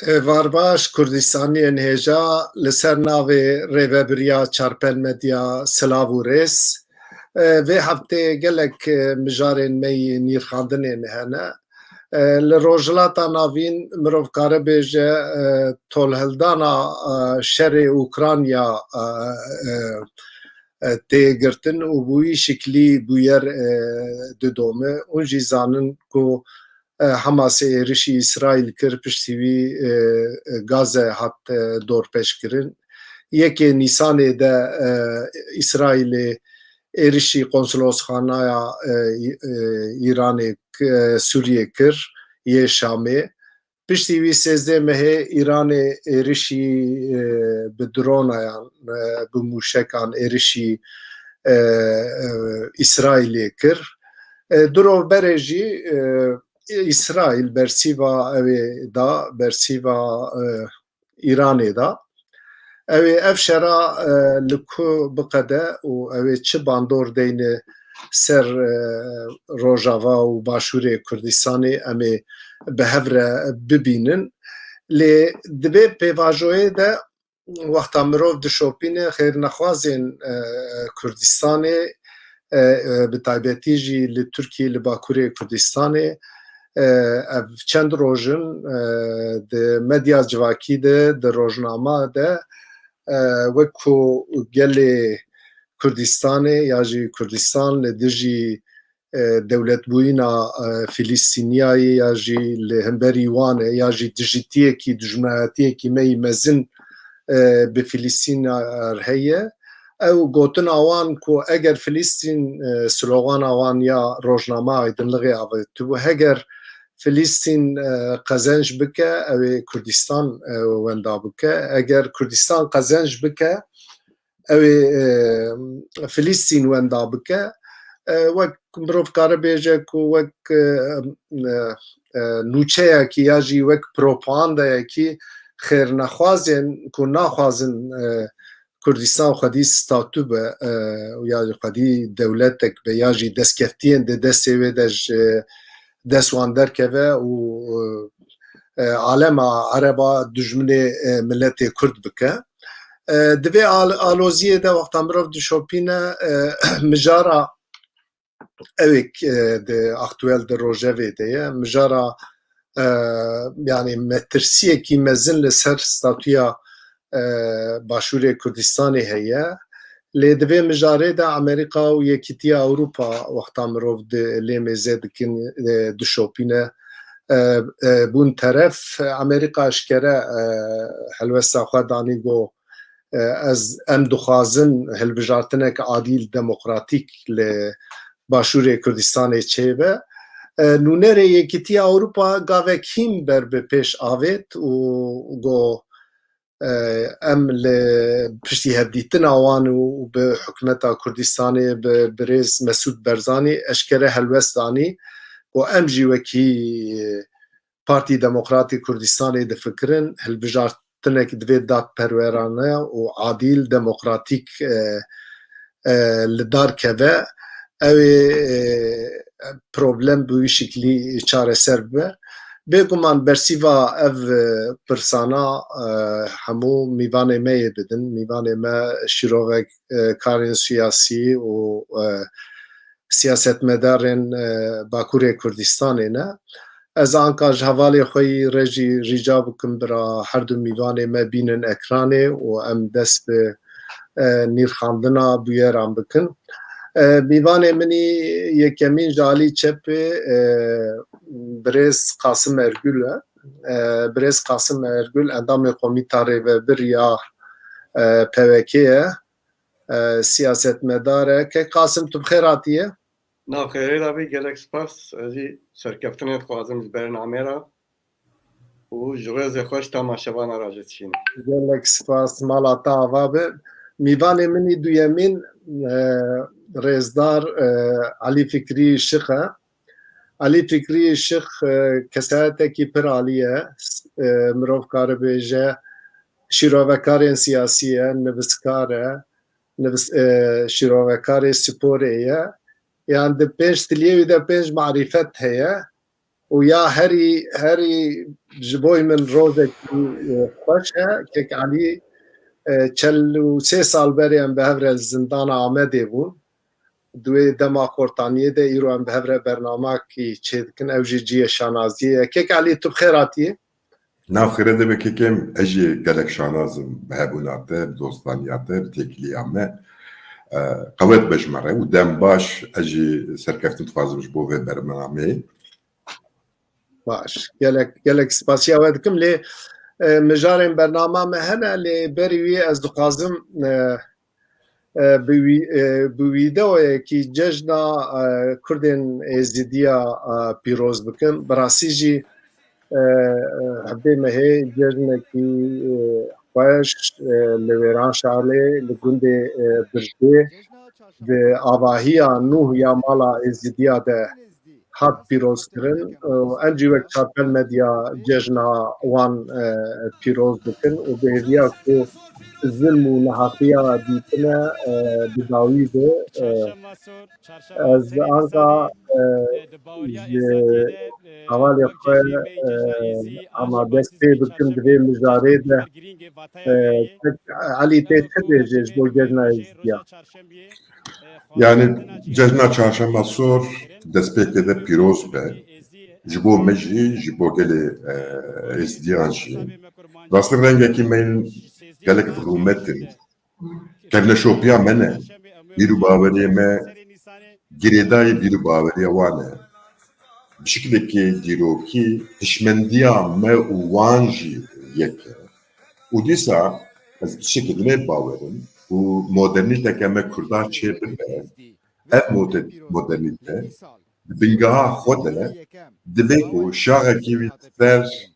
Varbaş Kurdistaniyên hêja li ser navê Rêveberiya Çarpel Medya Silav û Rês vê heftê gelek mijarên me yê nîrxandinên hene. Li Rojhilata Navîn mirov dikare bêje tolhildana şerê Ukrayna tê girtin û bi wî şiklî bûyer didome. Hûn jî zanin ku Hamasê êrişî İsraîl kir piştî wî Gaze hat dorpêşkirin. Yekê Nîsanê de İsraîlê êrişî konsolosxanaya Îranê Sûriyê kir yê Şamê. Piştî wî sêzdeh mehê Îranê êrişî bi dronayan bi mûşekan êrişî İsraîlê kir. Dirovberê jî İsraîl bersîva evê da bersîva Îranê da ev şera li ku biqede û ew ê çi bandor deyne ser Rojava û Başûrê Kurdistanê em ê bi hev re bibînin. Lê di vê pêvajoyê de wexta mirov dişopîne xêrnexwazên Kurdistanê bi taybetî jî li Tirkiyê li Bakurê Kurdistanê ev çend rojin di medya civakî de di rojnama de wekû gelê Kurdistanê ya jî Kurdistan li dijî dewletbûyîna Filîstîniyayê ya jî li hemberî wan e ya jî dijîtiyekî dijminayetiyekî me yî mezin bi Filîstînê heye. Ew gotina wan ku eger Filîstîn slogana wan ya rojnama Aydınlığê avêtibû heger Filîstîn qezenc bike ew ê Kurdistan wenda bike. Eger Kurdistan qezenc bike ew ê Filîstîn wenda bike. Wek mirov dikare bêje ku wek nûçeyekî ya jî wek propagandayekî xêrnexwazên ku naxwazin Kurdistan xwedî statû be ya xwedî dewletek be ya jî destkeftiyên di destê wê de ji dest wan derkeve û alema Ereba dijminê milletê Kurd bike. Di vê aloziyê de wexta mirov dişopîne mijara evek di aktuel di rojevê de ye mijara yanî metirsiyekî mezin li ser statûya Başûrê Kurdistanê heye. Lê di vê mijarê de Amerîka û Yekîtiya Ewropa wexta mirov di lê mêzê dikin dişopîne bûn teref. Amerîka eşkere helwesta xwe danî got em dixwazin hilbijartinek adîl demokratîk li Başûrê Kurdistanê çêbe. Nûnerê Yekîtiya Ewropa gavek hîn ber bi pêş avêt û got em li piştî hevdîtina wan û bi hikûmeta Kurdistanê bi birêz Mesûd Berzanî eşkere helwest danî û em jî wekî Partî Demokratîk Kurdistanê difikirin hilbijartinek divê dadperwerane û adîl demokratîk li dar keve ew ê problem bi wî şiklî çareser bibe. Bêguman bersîva ev pirsana hemû mîvanê me yê bidin. Mîvanê me şîrovekarên siyasî û siyasetmedarên Bakurê Kurdistanê ne. Ez anka ji hevalê xwe yî re jî rica bikim bira her du mîvanê me bînin ekranê û em dest bi nîrxandina bûyeran bikin. Mîvanê minî yekemîn ji alî çepê birêz Qasım Ergûl e. Birêz Qasım Ergûl endamê Komîta Rêvebir ya PVK ye. Siyasetmedar e. Kê Qasım tu bi xêr hatiye? Navxêrê davî gelek spas. Ez jî serkeftinê dixwazim ji bernamê re û ji rêzê xwe ji temaşevana re jî dişînim. Gelek spas mala te ava be. Mîvanê minî duyemîn rêzdar Alî Fikrî Şix e. Alî Fikrî Şix kesayetekî pir alî ye. Mirov dikare bêje şîrovekarên siyasî ye, nivîskar e, şîrovekarê sporê ye. Yan di pêş tiliyê wî de pênc marîfet heye û ويا هري جبوي من روزك خوشها كيك علي چلو 3 سال بريم بهفر الزندان آمده بون دوی دما قرطانیه ده ایران بهفر برنامه کی چید کن اوجی جی شانازیه کیک علی تو بخیراتیه ناو خیره ده بکیکم اجی گلک شانازم بهبوناته دوستانیاته تکلیامه قوت بجمره و دم باش اجی سرکفتن تفازمش بو و برنامه باش گلک سپاسیا ودکم لی مجارن برنامه مهنه لی بریوی از دقازم بویده کی جشنا کردن ازدیا پیروز بکن براسی جی حبه مهی جشنا کی خوش لویران شعله لگند برده به آواهی نوح یا مالا ازدیا ده هات پیروز کرن انجی وقت چارپل مدیا جشنا وان پیروز بکن و به هدیا که ظلم و نحقیه دیتنه بداوی ده از آنکا حوالی خواه اما دسته بکن دوی مجاره ده علی تی تده جش دو جشنا ازدیا yani cejna çarşamba sor despekte de piroz be jibo mecri jibo gele ezdiyan şi rastır rengeki men gelek rumetin kevne şopiya mene biru baveriye me giredayı biru baveriye wane bir şekilde ki diro ki hişmendiya me uvanji yeke udisa ez bir şekilde ne baverim bu modernite keme kurda çevirme ev modernite bingaha xodele dibe ku şaha kivi ter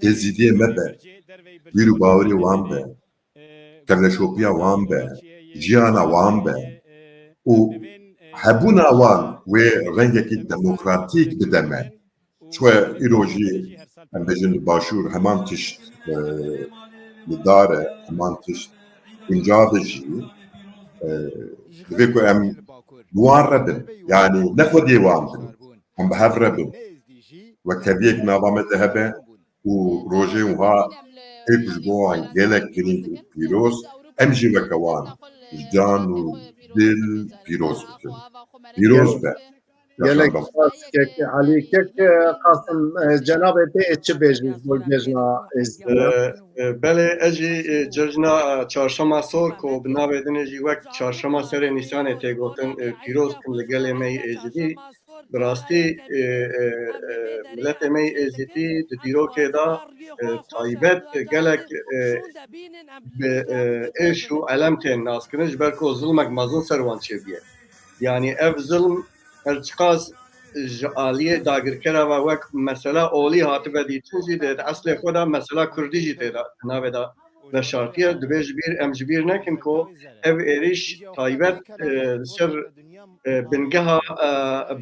ezidiye mebe biru baveri wan be kevleşopiya wan be jiyana wan be u hebuna wan ve rengeki demokratik bideme çwe iroji em bejin başur heman tişt dare heman tişt Punjab jî divê ku em wan rebin yani ne xwedî wan bin em bi hev rebin wekeviyek nava me de hebe û rojê wiha êk ji bo wan gelek girîng û pîroz em jî weke wan ji can û dil pîroz bikin pîroz be گلک سپاس کیک علی کیک قاسم جناب تی چه بیجیز دو جشنا ازدیا بله اجی جشنا چهارشنبه سور کو بنابه دنجی وقت چهارشنبه سر نیسان تی گوتن پیروز کن لگل می ازدی براستی ملت می ازدی دیرو که دا تایبت گلک به ایشو علم تین ناس کنش برکو ظلمک مزون سروان چه بیه یعنی اف ظلم الچقاس جالیه داگرکره و وقت مثلا اولی هاتبه دیتون جیده اصل خدا مثلا کردی جیده ناوه دا و شرطیه دویج بیر امجبیر نکن که او ایریش تایبت سر بنگه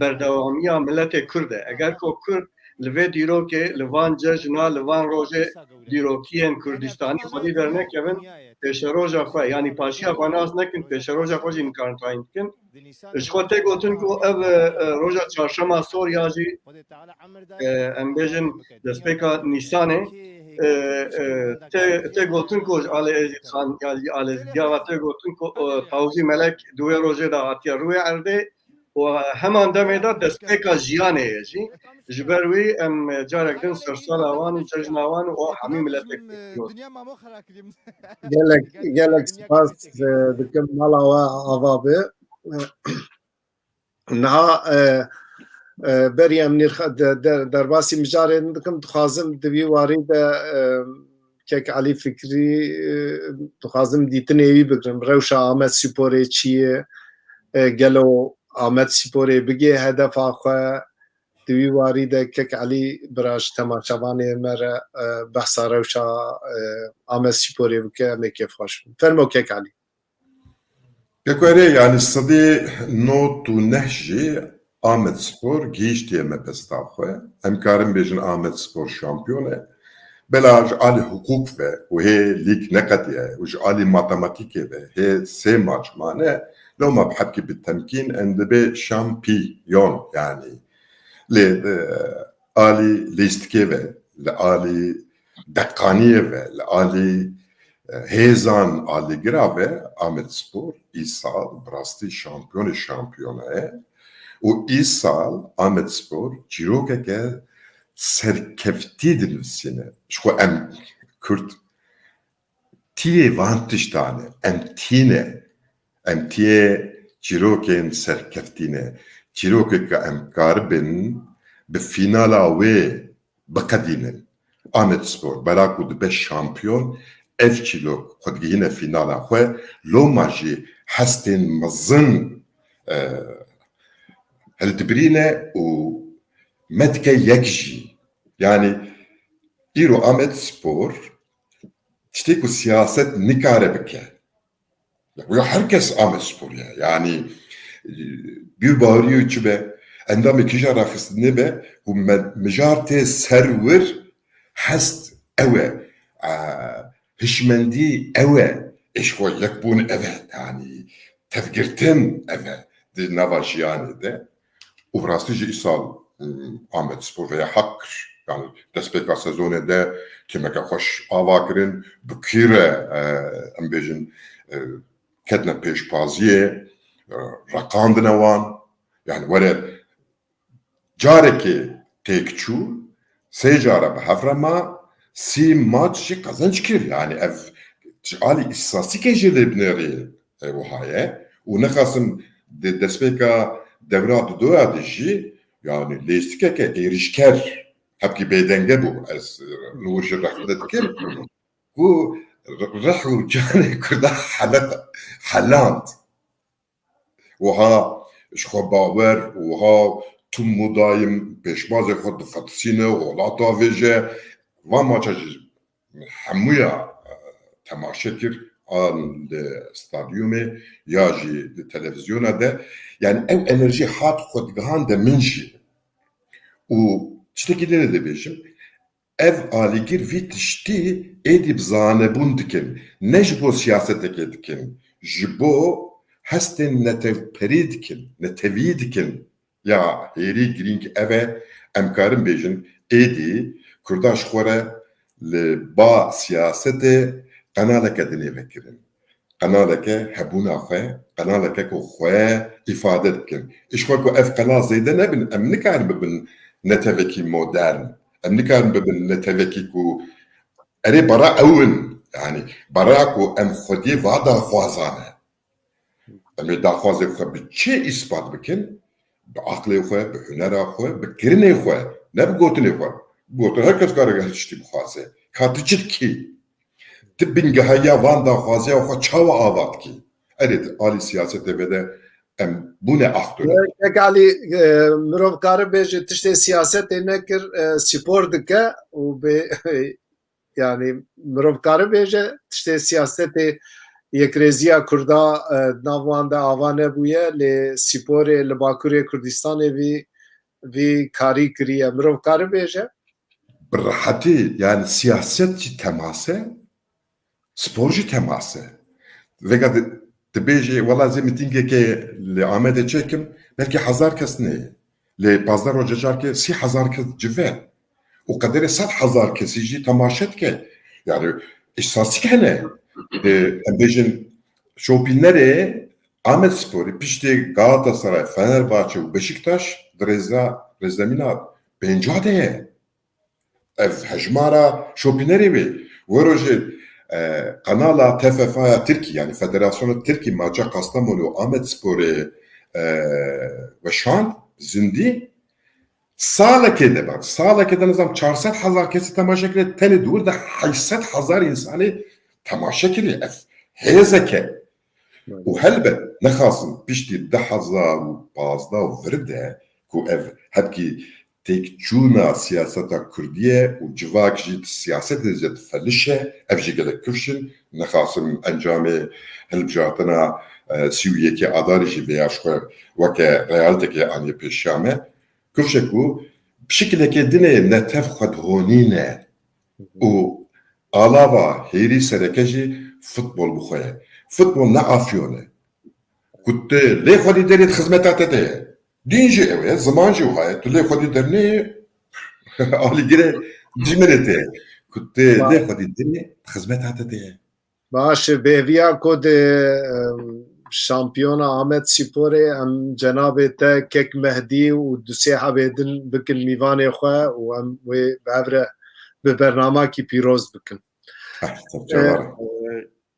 بردوامی ملت کرده اگر که کرد لوی دیرو که لوان ججنا لوان روژه دیروکیین کردستانی خودی در نکوین پیش روژا خواه یعنی پاشی افغاناز نکن پیش روژا خوش این کارنتاین کن اشخوته گوتن که او روژا چهارشنبه سور یاجی ام بیجن دسپیکا نیسانه ته گوتن که آل ازید خان یا آل ازدیا و ته گوتن که تاوزی ملک دوی روژه دا آتیا روی عرده و همان دمه دا دسپیکا جیانه یجی جبروی ام جارک دن سرسال آوان و ججن آوان و همی ملتک گلک سپاس دکم مالا و آوابه نها بریم نرخ در باسی مجارن دکم تخازم دوی واری ده کیک علی فکری تخازم دیتن ایوی بگرم روش آمد سپوره چیه گلو آمد سپوره بگه هدف آخواه دوی واری ده کیک علی براش تماشاوانه مره بحثا روشا آمد سپوره بکه میکف خوش فرمو کیک علی Pekore yani stadê not û neh jî Amedspor gihîştiye me pesta xwe em karin bêjin Amedspor şampiyon e bela ji alî hukûk ve û hê lîk neqetiye û ji alî matematîkê ve hê sê maçmane loma bi hepkî bi temkîn em dibe şampiyon yani ل آلی لیستکه و لآلی دقانیه و لآلی هیزان آلی گراوه آمد سپور ای سال براستی شامپیونه و ای سال آمد سپور چیروکه که سرکفتی دنوسینه شخو ام کرد تیه وانتشتانه ام تیه چیروکین سرکفتینه چیروکه که ام کاربن به فینالا و بقدینن آمد سپور براکو دبه شامپیون اف چیلو خودگیهینه فینالا خواه لو ماجی هستین مزن هلتبرینه و متکه یکجی yani ایرو آمد سپور تشتيكو سياسة نكارة بكه ويا herkes آمد سپور yani bir bağırıyor ki be endamı kişara xistine be و مجارتي سرور هست اوه هشمندي اوه ايش هو يكبون اوه يعني تفكرتن اوه دي نواش يعني ده وبراستيجي إيصال آمد سپور veya حقر yani despeka sezonu de kimeke hoş avakirin bukire embejin ketne peşpaziye rakandına wan yani vere careki tekçu secara be havrama si maç kazanç kir yani ev ali istasik ejele bineri o haye u nekasım de despeka devrat doya deji yani leistike ke erişker hepki beydenge bu az nuşu rakdedik bu rahu cani kurda halant وها شخو باور وها تو مدايم بشماز خود فتسينه ولا طاوجه وما تجي حمويا تماشكر an stadyume yaji televizyona de yani ev enerji hat xodgahan de minji u çtekileri de beşim ev aligir vitişti edip zane bundikin nejbo siyasete dikin jibo hasten netevidikin ya heri giring eve emkarın bejin edi kurdaş xore le ba siyasete kanaleke dine vekirin. Kanaleke hebuna xwe, kanaleke ku xwe ifade dikin. İşxwe ku ev kanal zeyde nebin, em nikarin bibin netevekî modern. Em nikarin bibin netevekî ku erê bara ewin. Yani bara ku em xwediyê va daxwazane. Em ê daxwazê xwe bi çi ispat bikin? Bi aqlê xwe, bi hunera xwe, bi kirinê xwe, ne bi gotinê xwe. Gotin herkes kare tiştî bixwaze. Katiçit kî? Tibingehaya van daxwaziya xwe çawa avat kî? Evet, alî siyasetê ve de em bûne aktör. Egalî mirov kare bêje tiştê siyasetê nekir spor dike û bê yani mirov kare bêje tiştê siyasetê yekrêziya Kurda nav wan de ava nebûye lê sporê li Bakurê Kurdistanê vî karî kiriye. Mirov kare bêje? Bi rahatî yani siyaset jî temase spor jî temase. Vega dibêjê wela zê mîtingekê li Amedê çekim belkî 1000 kes neyê. Lê pazdar roja carkê 30,000 kes cive. O kaderê 100,000 kesî jî temaşe dike. Yani ihsasîk hene. Em bêjin şopînerê Amedsporê piştî Galatasaray, Fenerbahçe û Beşiktaş di rêzemîna 50 de ye. Ev hejmara şopînerê wê. Wero jî kanala TFF'ya Türkiye yani Federasyonu Türkiye maça Kastamonu Amedsporê veşan zindî salekê de bak salekê de nizam 400,000 kesî temaşe kiriye tenê dûr de 800,000 insanî temaşe kiriye ev hêzeke û helbet nexwasin piştî 10,015 vir de ku ev hepkî tekçûna siyaseta Kurdiye û civak jî siyasetê jî felişe ev jî gelek kifşin nexwasin encamê hilbijartina Sûriyekê adarî jî vêya ji xwe weke realîtekê anî pêşame kifşe ku bi şekilekê dinê netev xwedhonîne û alava hêrî sereke jî futbol bixwe futbol ne afyone ku tu lê xwedî derê xizmeta te de ye دینجی اوه زمان جو های تو لی خودی درنی آلی گره جملته کتی لی خودی درنی خدمت هاته ده باشه بهویا کد شامپیون آمد سپوره ام جناب تا کک مهدی و دوسه حبیدن بکن میوان خواه و ام بابره به برنامه کی پیروز بکن طب جواره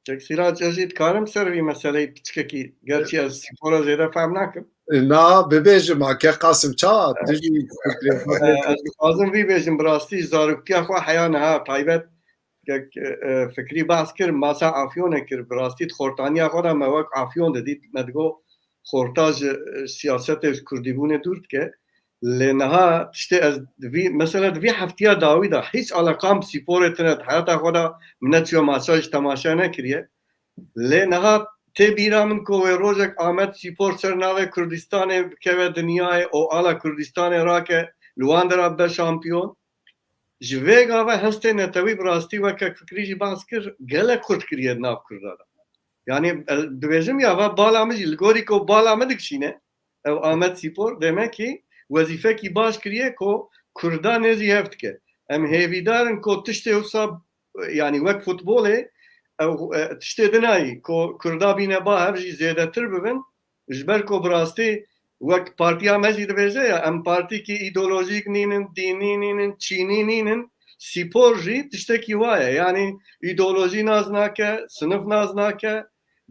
Çek Sirac Aziz karım servi meseleyi piçkeki. Gerçi az spora ziyade fهم nakim. نا ببیجم که قاسم چا تجی Azım vi bejim brasti zaruktiya xwe heya neha taybet fikrî bahs kir masa afyonê kir birastî xortaniya xwe de me wek afyon didît me digo xorta ji siyasetê kurdîbûnê dûr dike lê niha tiştê ez divî mesela divî heftiya dawî de hiç alaqam bi sporê tune heyata xwe de min neçûye maça ji temaşa nekiriye lê niha tê bîra min ku wê rojek Amed Spor ser navê Kurdistanê bikeve dinyayê û ala Kurdistanê rake li wan de re be şampiyon ji vê gava hestê netewî bi rastî wekek fikrî jî bahs kir gelek Kurd kiriye nav Kurda de yani dibêjim ya ve bala min jî li gorî ku bala min dikişîne ew Amed Spor demek ki wezîfekî baş kiriye ku Kurda nêzî hev dike em hêvîdarin ku tiştê wisa yani wek futbolê tiştê dinayî ku Kurda bîne ba hev jî zêdetir bibin ji ber ku bi rastî wek partiya me jî dibêje ya em partîkî îdeolojîk nînin dînî nînin çînî nînin spor jî tiştekî waye yani îdeolojî naz nake sinif naz nake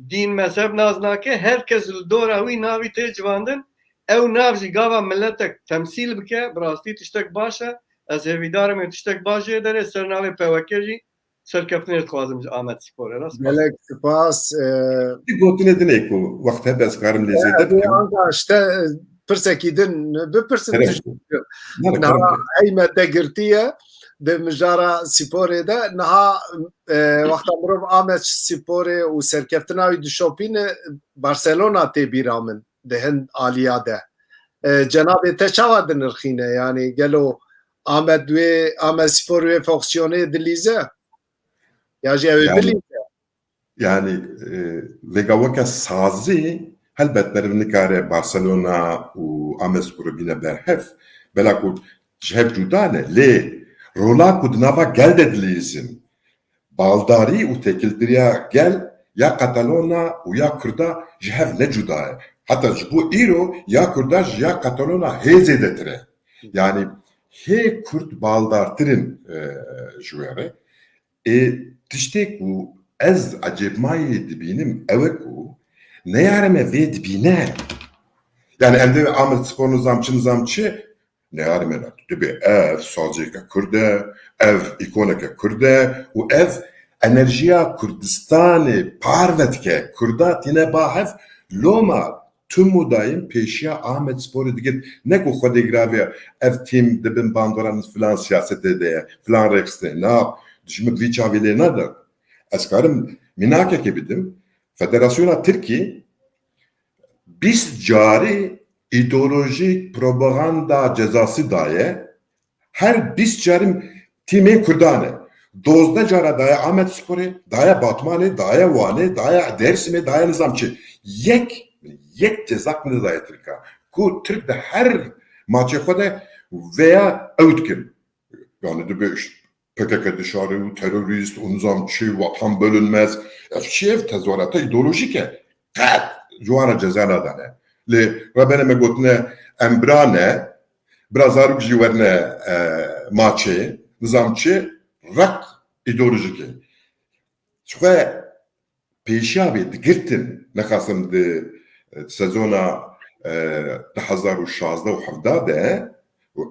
dîn mezheb naz nake herkes li dora wî navî tê civandin ew nav jî gava milletek temsîl bike bi rastî tiştek baş e ez hêvîdarim ê tiştek baş jê derê ser navê PWK jî serkeftinê dixwazim ji Amed Sporê rast melek spas گوتنه دنه کو وقت هست از کارم لیزیده بکیم işte pirsekî din bipirsin نه niha heyme te girtiye di mijara sporê de niha wexta mirov Amed Sporê û serkeftina wî dişopîne Barcelona tê bîra min di hin aliya de cenabê te çawa dinirxîne yani gelo Amed wê Amed Spor wê foksiyonê dilîze ya jî ew ê Yani- bilîze yani vegavaka sazı helbet bervnikare Barcelona u Amespor'u bine berhef bela ku jhev cudane le rola ku dnava gel dedilizin baldari u tekildiriya gel ya Katalona u ya Kurda jhev ne cudaye hatta bu iro ya Kurda ya Katalona hezedetire yani he Kurt baldartirin jüvere tiştek ku ez acebmayê dibînim ew e ku neyarime vê dibîne yani em de Amed Spor nizamçı neyarime dibe ev sazêke Kurd e ev îkoneke Kurd e û ev enerjiya Kurdistanê parvetike Kurda tîne ba hev loma tüm dayım pêşiya Amed Sporê digir ne ku xwedê giraviya ev tîm dibin bandoran filan siyasetê de ye filan rextê na dijmin vî çavê lê neda ez karim minakeke bidim Federasyona Tirkî 20 carî îdeolojik propaganda cezası daye her 20 carim tîmê Kurdan e 12 cara daye Amed Sporê daye Batmanê daye Wanê daye Dêrsimê daye Nizamçı yek cezak ne daye Tirka ku Türk de her maçê xwe de veya ew dikin yani dibe PKK dışarı, terörist, nizamçı, vatan bölünmez. Ev tezahürata ideolojik e. Kat, juana cezana dane. Le rabene me gotne embrane, brazaruk jiwerne maçı, nizamçı, rak ideolojik e. Şuhe peşabi digirtin nekasım de sezona 2016 و 17 de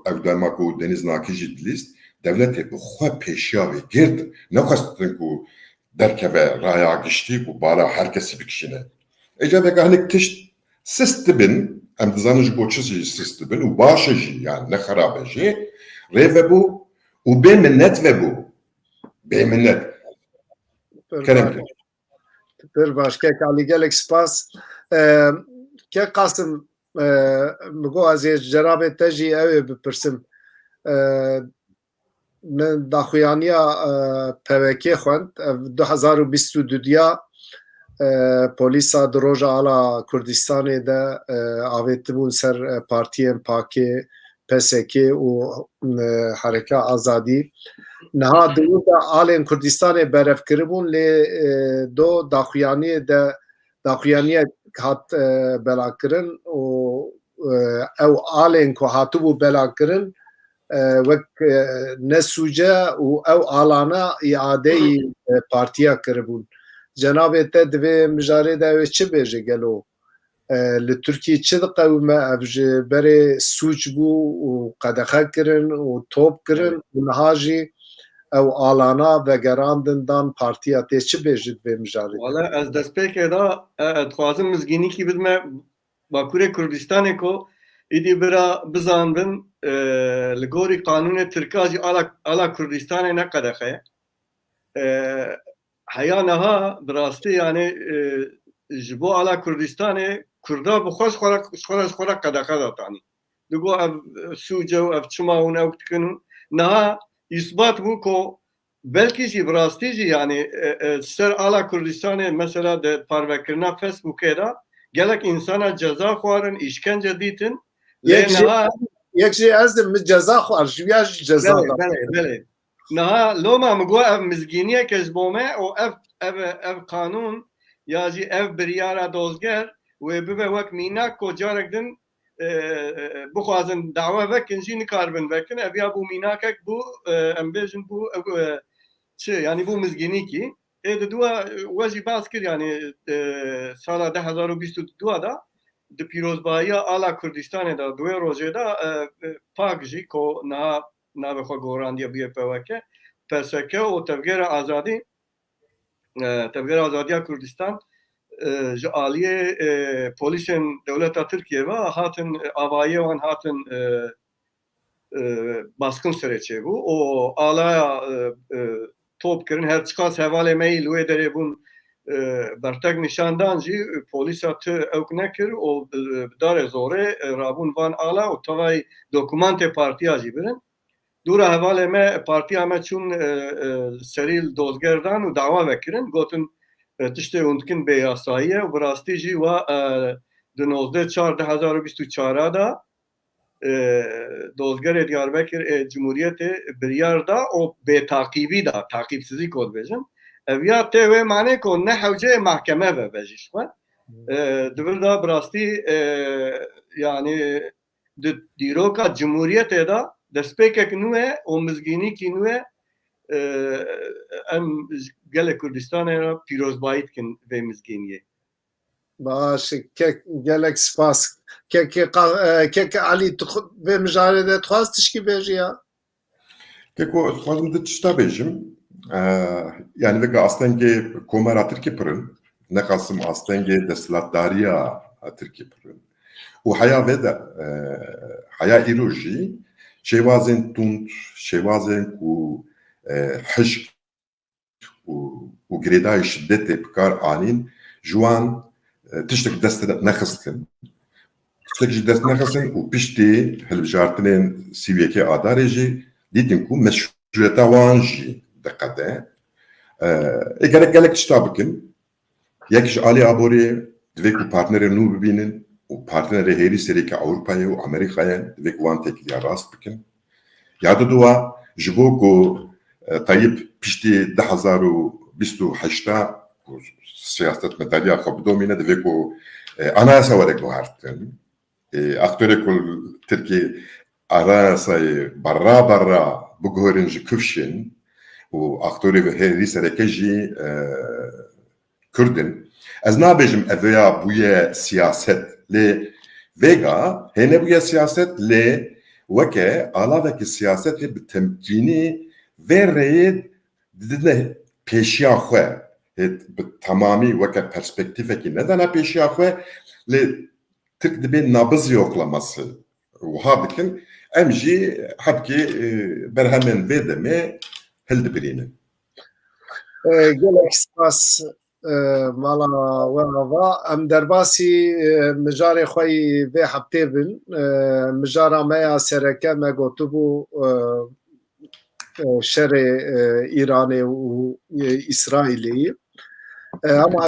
ev dermak u deniz nakiji dilist devleti bu xwe peşiya ve girdi. Ne kastın ku derkeve raya geçti ku bala herkesi bikişine. Ece ve kahlik tiş sistibin em dizanıcı bu çizi sistibin u başıcı yani ne harabeci re bu u be minnet ve bu be minnet kerem ki. Bir başka kali gelek spas ke Qasım بگو از جناب تجی اوی بپرسم من داخویانیا پوکی خوند 2022 دیا پۆلیسا درۆژە ئالا کوردستانê de avêtibûn ser partiyên Pakê, PSK û Herêka Azadî. Niha dû de alên Kurdistanê berevkiribûn lê do daxuyaniyê de daxuyaniyek hat belakirin û ew alên ku hatibû belakirin wek nesûce û ew alana îadeyî partiya kiribûn. Cenabê te divê mijarê de ew çi bêje gelo? Li Tirkiye çi diqewime ev ji berê sûc bû û qedexe kirin û top kirin û niha jî ew alana vegerandin dan partiya tê çi bêje divê mijarê? Valla ez destpêkê da dixwazim mizgînîkî bidime Bakurê Kurdistanê ku îdî bira bizanbin li gorî qanûnê Tirkiya jî ala Kurdistanê ne qedexe ye. Heya niha bi rastî yani ji bo ala Kurdistanê Kurda bi xwe qedexe datanî. Digo ev sûce û ev çima hûn ew dikin niha îsbat bû ku belkî jî bi rastî jî yani ser ala Kurdistanê mesela de parvekirina Facebookê da gelek insana ceza xwarin, îşkence dîtin. Lê niha Yek jî ez min ceza xwar ji ya jî ceza da. Belê. Niha loma min got ev mizgîniyeke ji bo me û ev qanûn ya jî ev biryara dozger wê bibe wek mînak ku carek din bixwazin dawe vekin jî nikarbin vekin ev ya bû mînakek bû em bêjin bû çi yani bû mizgînîkî di duwa we jî bas kir yani sala 2022 da di pîrozbahiya ala Kurdistanê da duê rojê da pak jî ku niha navê xwe gorandiye bûye peweke PSK û Tevgera Azadî Tevgera Azadiya Kurdistan ji aliyê polîsên dewleta Tirkiye ve hatin avayê wan hatin baskın serê çêbû û alaya top kirin her çiqas hevalê me yî li wê derê bûn bertek nîşandan jî polîsa ti ew nekir û darê zorê rabûn van ala û tevayî dokûmantê partiya jî birin. Dûra hevalê me partiya me çûn serî dozgerdan û dawa vekirin gotin tiştê hûn dikin bêyasayî ye û bi rastî jî we di 19/4/2024 da dozgerê Diyarbekir Cumhuriyetê biryar da û bêtaqîbî da taqîbsizî ku dibêjin ev ya tê wê manê ku ne hewceyê mahkeme ve vejî xwe divir da bi rastî yani di dîroka Cumhuriyetê da destpêkek nû ye û mizgînîkî nû ye em gelê Kurdistanê re pîrozbayî dikin vê mizgîniyê. Baş gelek spas. Kek Alî vê mijarê de dixwast tişkî bêjî ya? Keko dixwazim di tişta bêjim yani veke astengê komera Tirkiye pirin nexasim astengê desthilatdariya Tirkiye pirin û heya vê de heya îro jî şêwazên tund şêwazên ku hişk û girêdayê şiddetê bikar anîn ji wan tiştek dest nexistin tiştek jî dest nexistin û piştî hilbijartinên sîviyekê adarê jî dîtin ku meşruiyeta wan jî diqede gelek tişta bikin yek ji alî aborê divê ku partnerê nû bibînin û partnerê hêrî serêka Ewropayê û Amerîkayê divê ku wan tekiliya rast bikin ya diduwa ji bo ku Tayyip piştî 2028 ku siyaset medalya xwe bidomîne divê ku anayasa were guhertin aktörê ku Tirkiye anayasayê berra biguherin ji kufşên û aktörê hêrî sereke jî Kurdin ez nabêjim ev ya bûye siyaset lê vêga hêne bûye siyaset lê weke alavekî siyasetê bi temkînî vê rêyê didine pêşiya xwe bi tamamî weke perspektîfekî nedana pêşiya xwe lê Tirk dibê nabız yoklaması wiha dikin em jî hebkê berhemên vê demê hildibirînin. Gelek spas mala we ava em derbasî mijarê xwe vê heftê bin mijara me ya sereke me gotibû şerê Îranê û İsraîlê ama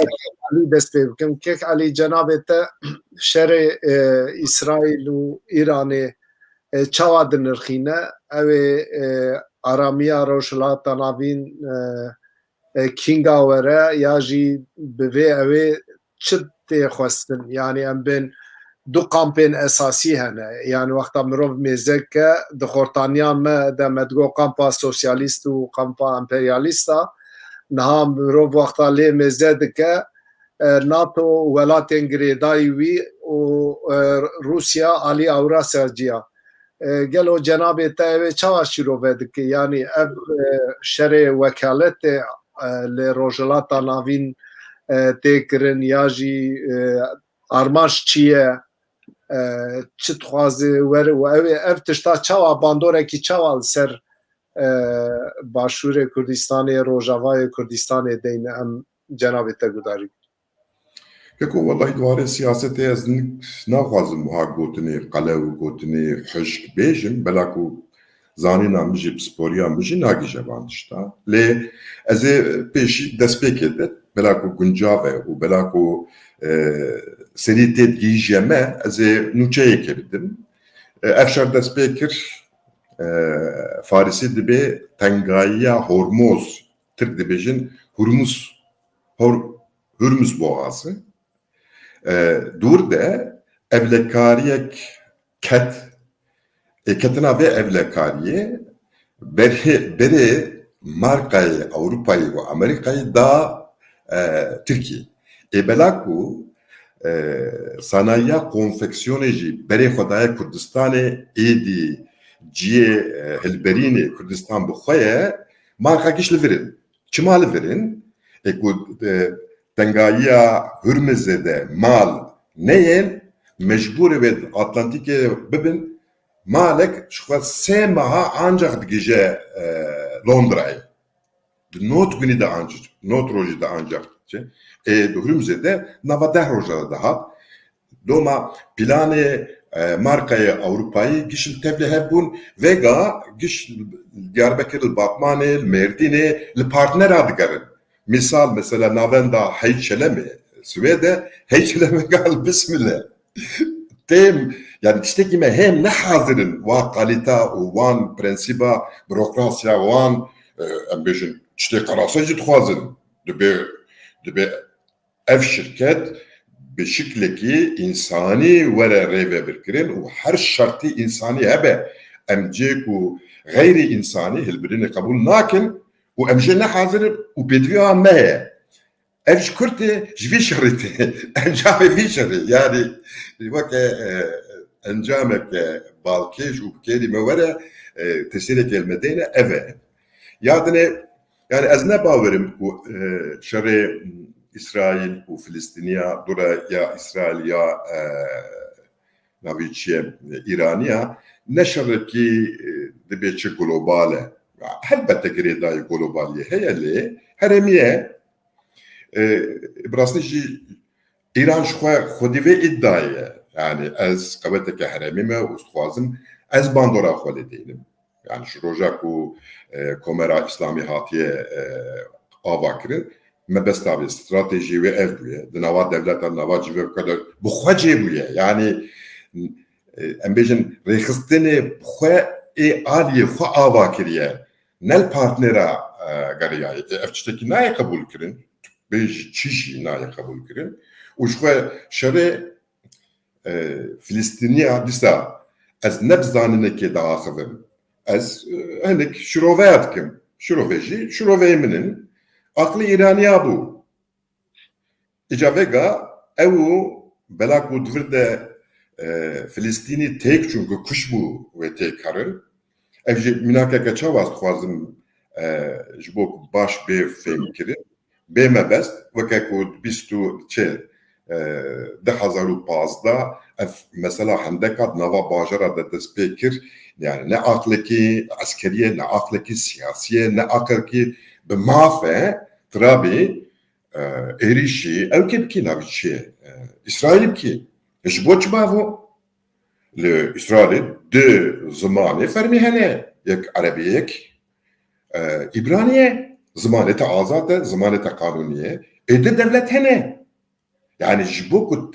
Ali dest pê bikim. Kek Ali cenabê te şerê İsraîl û İranê çawa dinirxîne, ew ê aramiya rojhilata navîn kînga were ya jî bi vê evê çi tê xwestin? Yani em bên du kampên esasî hene. Yani wexta mirov mêzeke di xortaniya me de me digo kampa sosyalîst û kampa emperyalîst a, niha mirov wexta lê mêze dike NATO welatên girêdayî wî û Rusya alî Ewrasyaciya. Gelo cenabê te ev ê çawa şîrove dike? Yani ev şerê wekaletê li rojhilata navîn tê kirin ya jî armanc çi ye? Çi dixwaze were û ev tişta çawa bandorekî çawa li ser Başûrê Kurdistanê, Rojavayê Kurdistanê deyne em cenabê te gudarî. Keko vallahi duvarê siyasetê ez naxwazim wiha gotinê qelew û gotinê hişk bêjim, bela ku zanîna min jî pisporiya min jî nagîje van tişta. Lê ez ê pêşî destpêkê de bela ku guncav e û bela ku serî tê digihîje me ez ê nûçeyekê bidim. Ev şer destpê kir Farisî dibe tengayiya Hormuz, Tirk dibêjin Hürmüz boğazı. Dûr de evlekariyek ketina vê evlekariyê berê markayê Ewropayê û Amerîkayê da Tirkiye. Bela ku sanayiya konfeksiyonê jî berê Xwedaya Kurdistanê êdî ciyê hilberînê Kurdistan bi xwe ye, marka giş li virin. Çima li virin? Ku tengayiya Hürmüzê de mal neyên mecbûr ve Atlantikê bibin malek ji xwe 3 meha ancak digije Londrayê. Not günî de ancak, not rojî de ancak. Di Hürmüzê de nava 10 roja daha. Doma planê markayê Ewropayî giş li tevlî hebûn vega giş Diyarbekir li Batmanê, li Mêrdînê li partnera digerin. Misal mesela navenda Heyçeleme, Swede Heyçeleme gal bismillah. Tem yani tiştekî me hem ne hazirin wa kalita û wan prensiba bürokrasiya wan em bêjin tiştê qerasa jî dixwazin dibe ev şirket bi şiklekî insani were rêve birkirin û her şartî insani hebe em cêk û gayri insani hilbirînê qebûl nakin û em jê nehazirin û pêdiviya me ye. Ev ji Kurtê ji vî şerî tê encamê vî şerî yani weke encameke balkêj û bikêrî me were tesîrekê li me deyne ev e. Yadinê yani ez ne bawerim ku şerê İsrail û Filistîniya dura ya İsrail ya navî çi ye İraniya ne şerekî dibe çi global e. Helbette girêdayî globaliyê heye lê heremiye bi rastî jî İran ji xwe xwedî vê îddiayê ye. Yani ez qeweteke heremî me û dixwazim ez bandora xwe lê deynim. Yani ji roja ku Komera İslamî hatiye ava kirin me besta vê stratejî wê ev bûye. Di nava devleta nava civê kadar bi xwe cêbûye. Yani em bêjin rêxistinê bi xwe ê aliyê xwe ava kiriye. Nel partnera geriyayê ev tiştekî nayê qebûl kirin. Bêj çî jî nayê qebûl kirin. û ji xwe şerê Filistîniya dîsa ez ne bi zanînekê diaxivim. Ez hinek şiroveya dikim. Şirove jî şiroveyê min in. Aqlî İraniya bû. Îca vega ew û bela ku divir de Filistînî têk çünkü kuş bû wê têk karin. Ev jî mînakeke çawa dixwazim ji bo baş bê fêm kirin. Bê me best weke ku 2015 ev mesela hendekat nava bajara da dest pê kir. Yani ne aklekî askeriye, ne aklekî siyasiye, ne aklekî bi mafê trabî êrişî ew kê bikî navî çi ye? İsraîlî bikî. Ji bo çi bavû? Li İsraîlê du zimanê fermî hene. Yek Erebî yek İbraniye. Zimanê te azad e, zimanê te qanûnî ye. de devlet hene. Yani jibo ku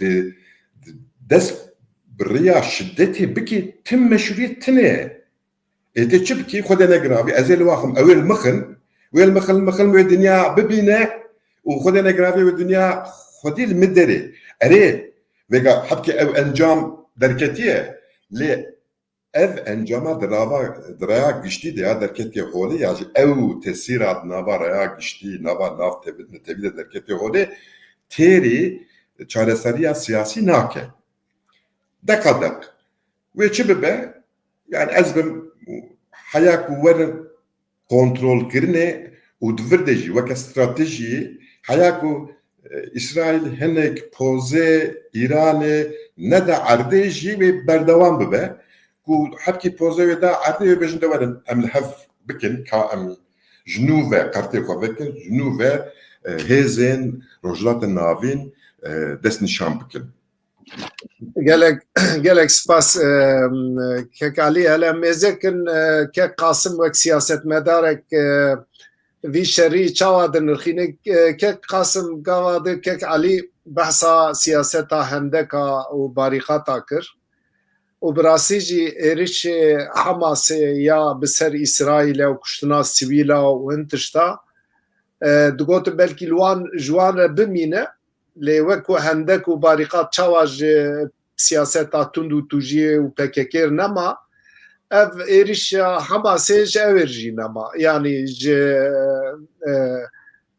dest بریا شدتی بکی تم مشروعیت تنه. ایده چی بکی خود نگراوی از الواقع اول مخن و دنیا ببینه و خود نگراوی و دنیا خودی المدره. اره وگا حبکی او انجام درکتیه لی ev encama draya gişti de ya derketi holi ya ev tesirat navaraya gişti nav tevide derketi holi teri çareseriya siyasi nake. Dekadak. Ve çibibe yani ezbim hayak ver kontrol kirne u dvirdeji vaka strateji hayak İsrail henek poze İran'e ne de ardeji ve berdevam bibe ku hepki poze ve da arde ve bejinde varın em lehef bikin ka em jnu ve karte ko bikin jnu ve hezen rojlatın navin des nişan bikin. gelek spas kek Ali hele mezekin kek Kasım ve siyaset medarek vi şerî çawa din nirxîne kek Kasım gavadı kek Ali behsa siyaseta hendeka û barîxata kir û bi rastî jî êrişê Hamasê ya bi ser İsraîlê û kuştina sivîla û hin tişta digotin belkî li wan ji wan re bimîne lê wekû hendek û barîqat çawa ji siyaseta tund û tujiyê û PKK nema ev êrişa Hamasê ji ew jî nema yanî ji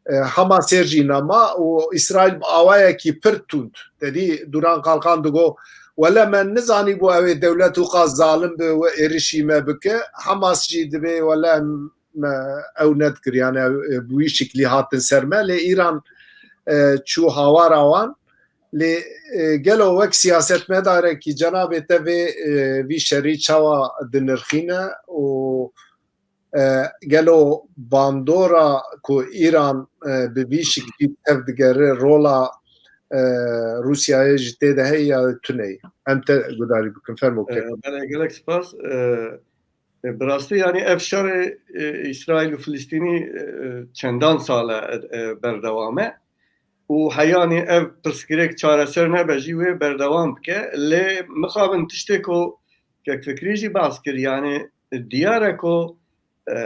Hamasê jî nema û İsraîl awayekî pir tund dedî duran qalqan digo wele me nizanîbû ew ê dewlet û qas zalim bi we êrişî me bike Hamas jî dibe wele ew nedikir yani bi wî şeklî hatin ser me lê İran çû hawara wan lê gelo wek siyasetmedarekî cenabê te vê vî şerî çawa dinirxîne û gelo bandora ku İran bi vî şeklî tev digere rola Rusyayê ji tê de heye ya tuneyê em te gudarî bikin fermo gelek spas bi rastî yani ev şerê İsrail û Filistînî çendan sala berdewam e û heyanî ev pirsgirêk çareser nebe jî wê berdewam bike lê mixabin tiştê ku kekfikrî jî bas kir yani diyar e ku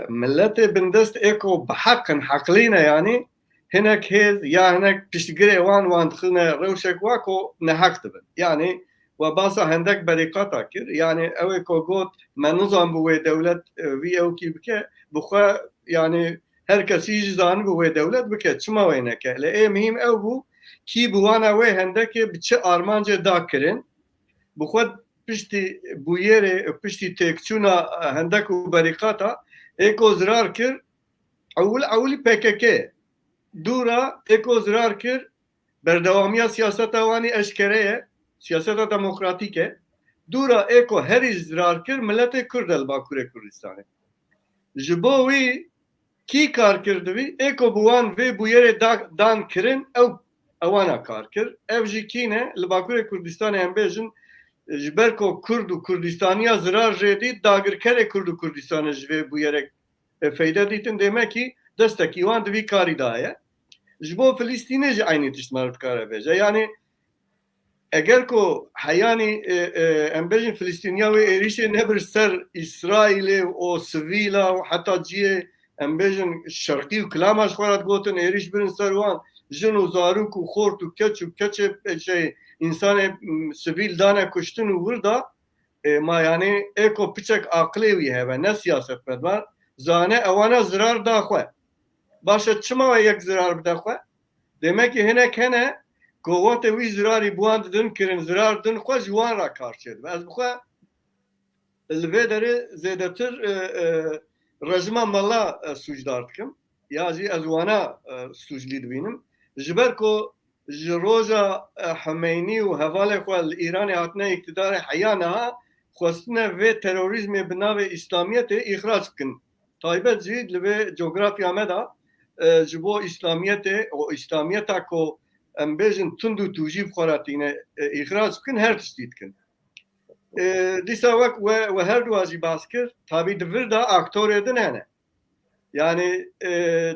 milletê bindest ê ku bi heqin heqlîne yani hinek hêz ya hinek piştgirê wan dixine rewşek wa ku neheq dibin yani ve basa hendek berîqata kir yani ew ê ku got me nizanbû wê dewlet vî ewkî bike bixwe yani her kesî jî zanibû wê dewlet bike çima wê neke lê ê mihîm ew bû kî bi wana wê hendekê bi çi armancê dakirin bixwe piştî bûyerê piştî têkçûna hendek û berîqata ê ku zirar kir ewlî PKK dûra ê ku zirar kir berdewamiya siyaseta wanî eşkere ye siyaseta demokratîk e dûra ê ku herî zirar kir milletê Kurd li Bakurê Kurdistanê ji bo wî kî kar kir divî ê ku bi wan vê bûyerê dan kirin ewana kar kir ev jî kîne li Bakurê Kurdistanê em bêjin ji ber ku Kurd û Kurdistaniya zirar jêdî dagirkerê Kurd û Kurdistanê ji vê bûyerek feyde dîtin demek destekî wan divî karî daye ji bo Filîstînê jî aynî tişt me dikare bêje yani eger ku heyanî em bêjin Filîstîniya wê êrişê nebir ser İsraîlê o sivîla û heta ciyê em bêjin şerqî û kilama ji xwe re digotin êriş birin ser wan jin û zarok û xort û keç û keçê şey insanê sivîl dane kuştin û wir da ma yani ê ku piçek aqilê wî hebe ne siyasetmedar zane ewana zirar da xwe başa çima yek zirar bide xwe demek ki hinek hene قوات وی زراری بواند دن کرن زرار دن خو جوان را کار شد و از بخوا الوی داره زیادتر رژیم مالا سوجدار کم یا جی از وانا سوجلی دوینم جبر کو جروجا حمینی و حواله خو ایران هاتنه اقتدار حیانا خواستنه و تروریسم بناو اسلامیت اخراج کن تایبت جید لوی جغرافیا مدا جبو اسلامیت و اسلامیت کو em bêjin tund û tûjî xwaratîne îxrac bikin her tiştî dikin. Dîsa wek we her duwa jî bas kir tabî di vir da aktorê din hene. Yani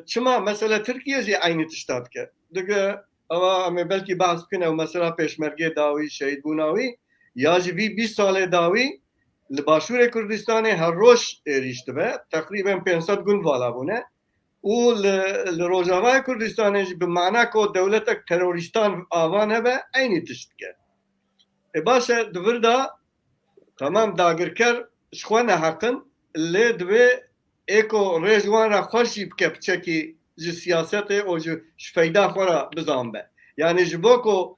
çima mesela Tirkiye jî aynî tişta dike. دیگه اما ام بلکی بحث کنه و مثلا پیشمرگی داوی شهید بوناوی یا جوی 20 سال داوی لباشور کردستان هر روش ریشته به تقریبا 500 گند والا بونه و لروجاوای کردستان به معنی که دولت تروریستان آوانه به اینی تشت کرد باشه دوردا تمام داگرکر شخوانه حقن لی دوی ایکو رجوان را خوشی بکه بچکی جی سیاست او جی فیدا خورا بزن به یعنی جبو کو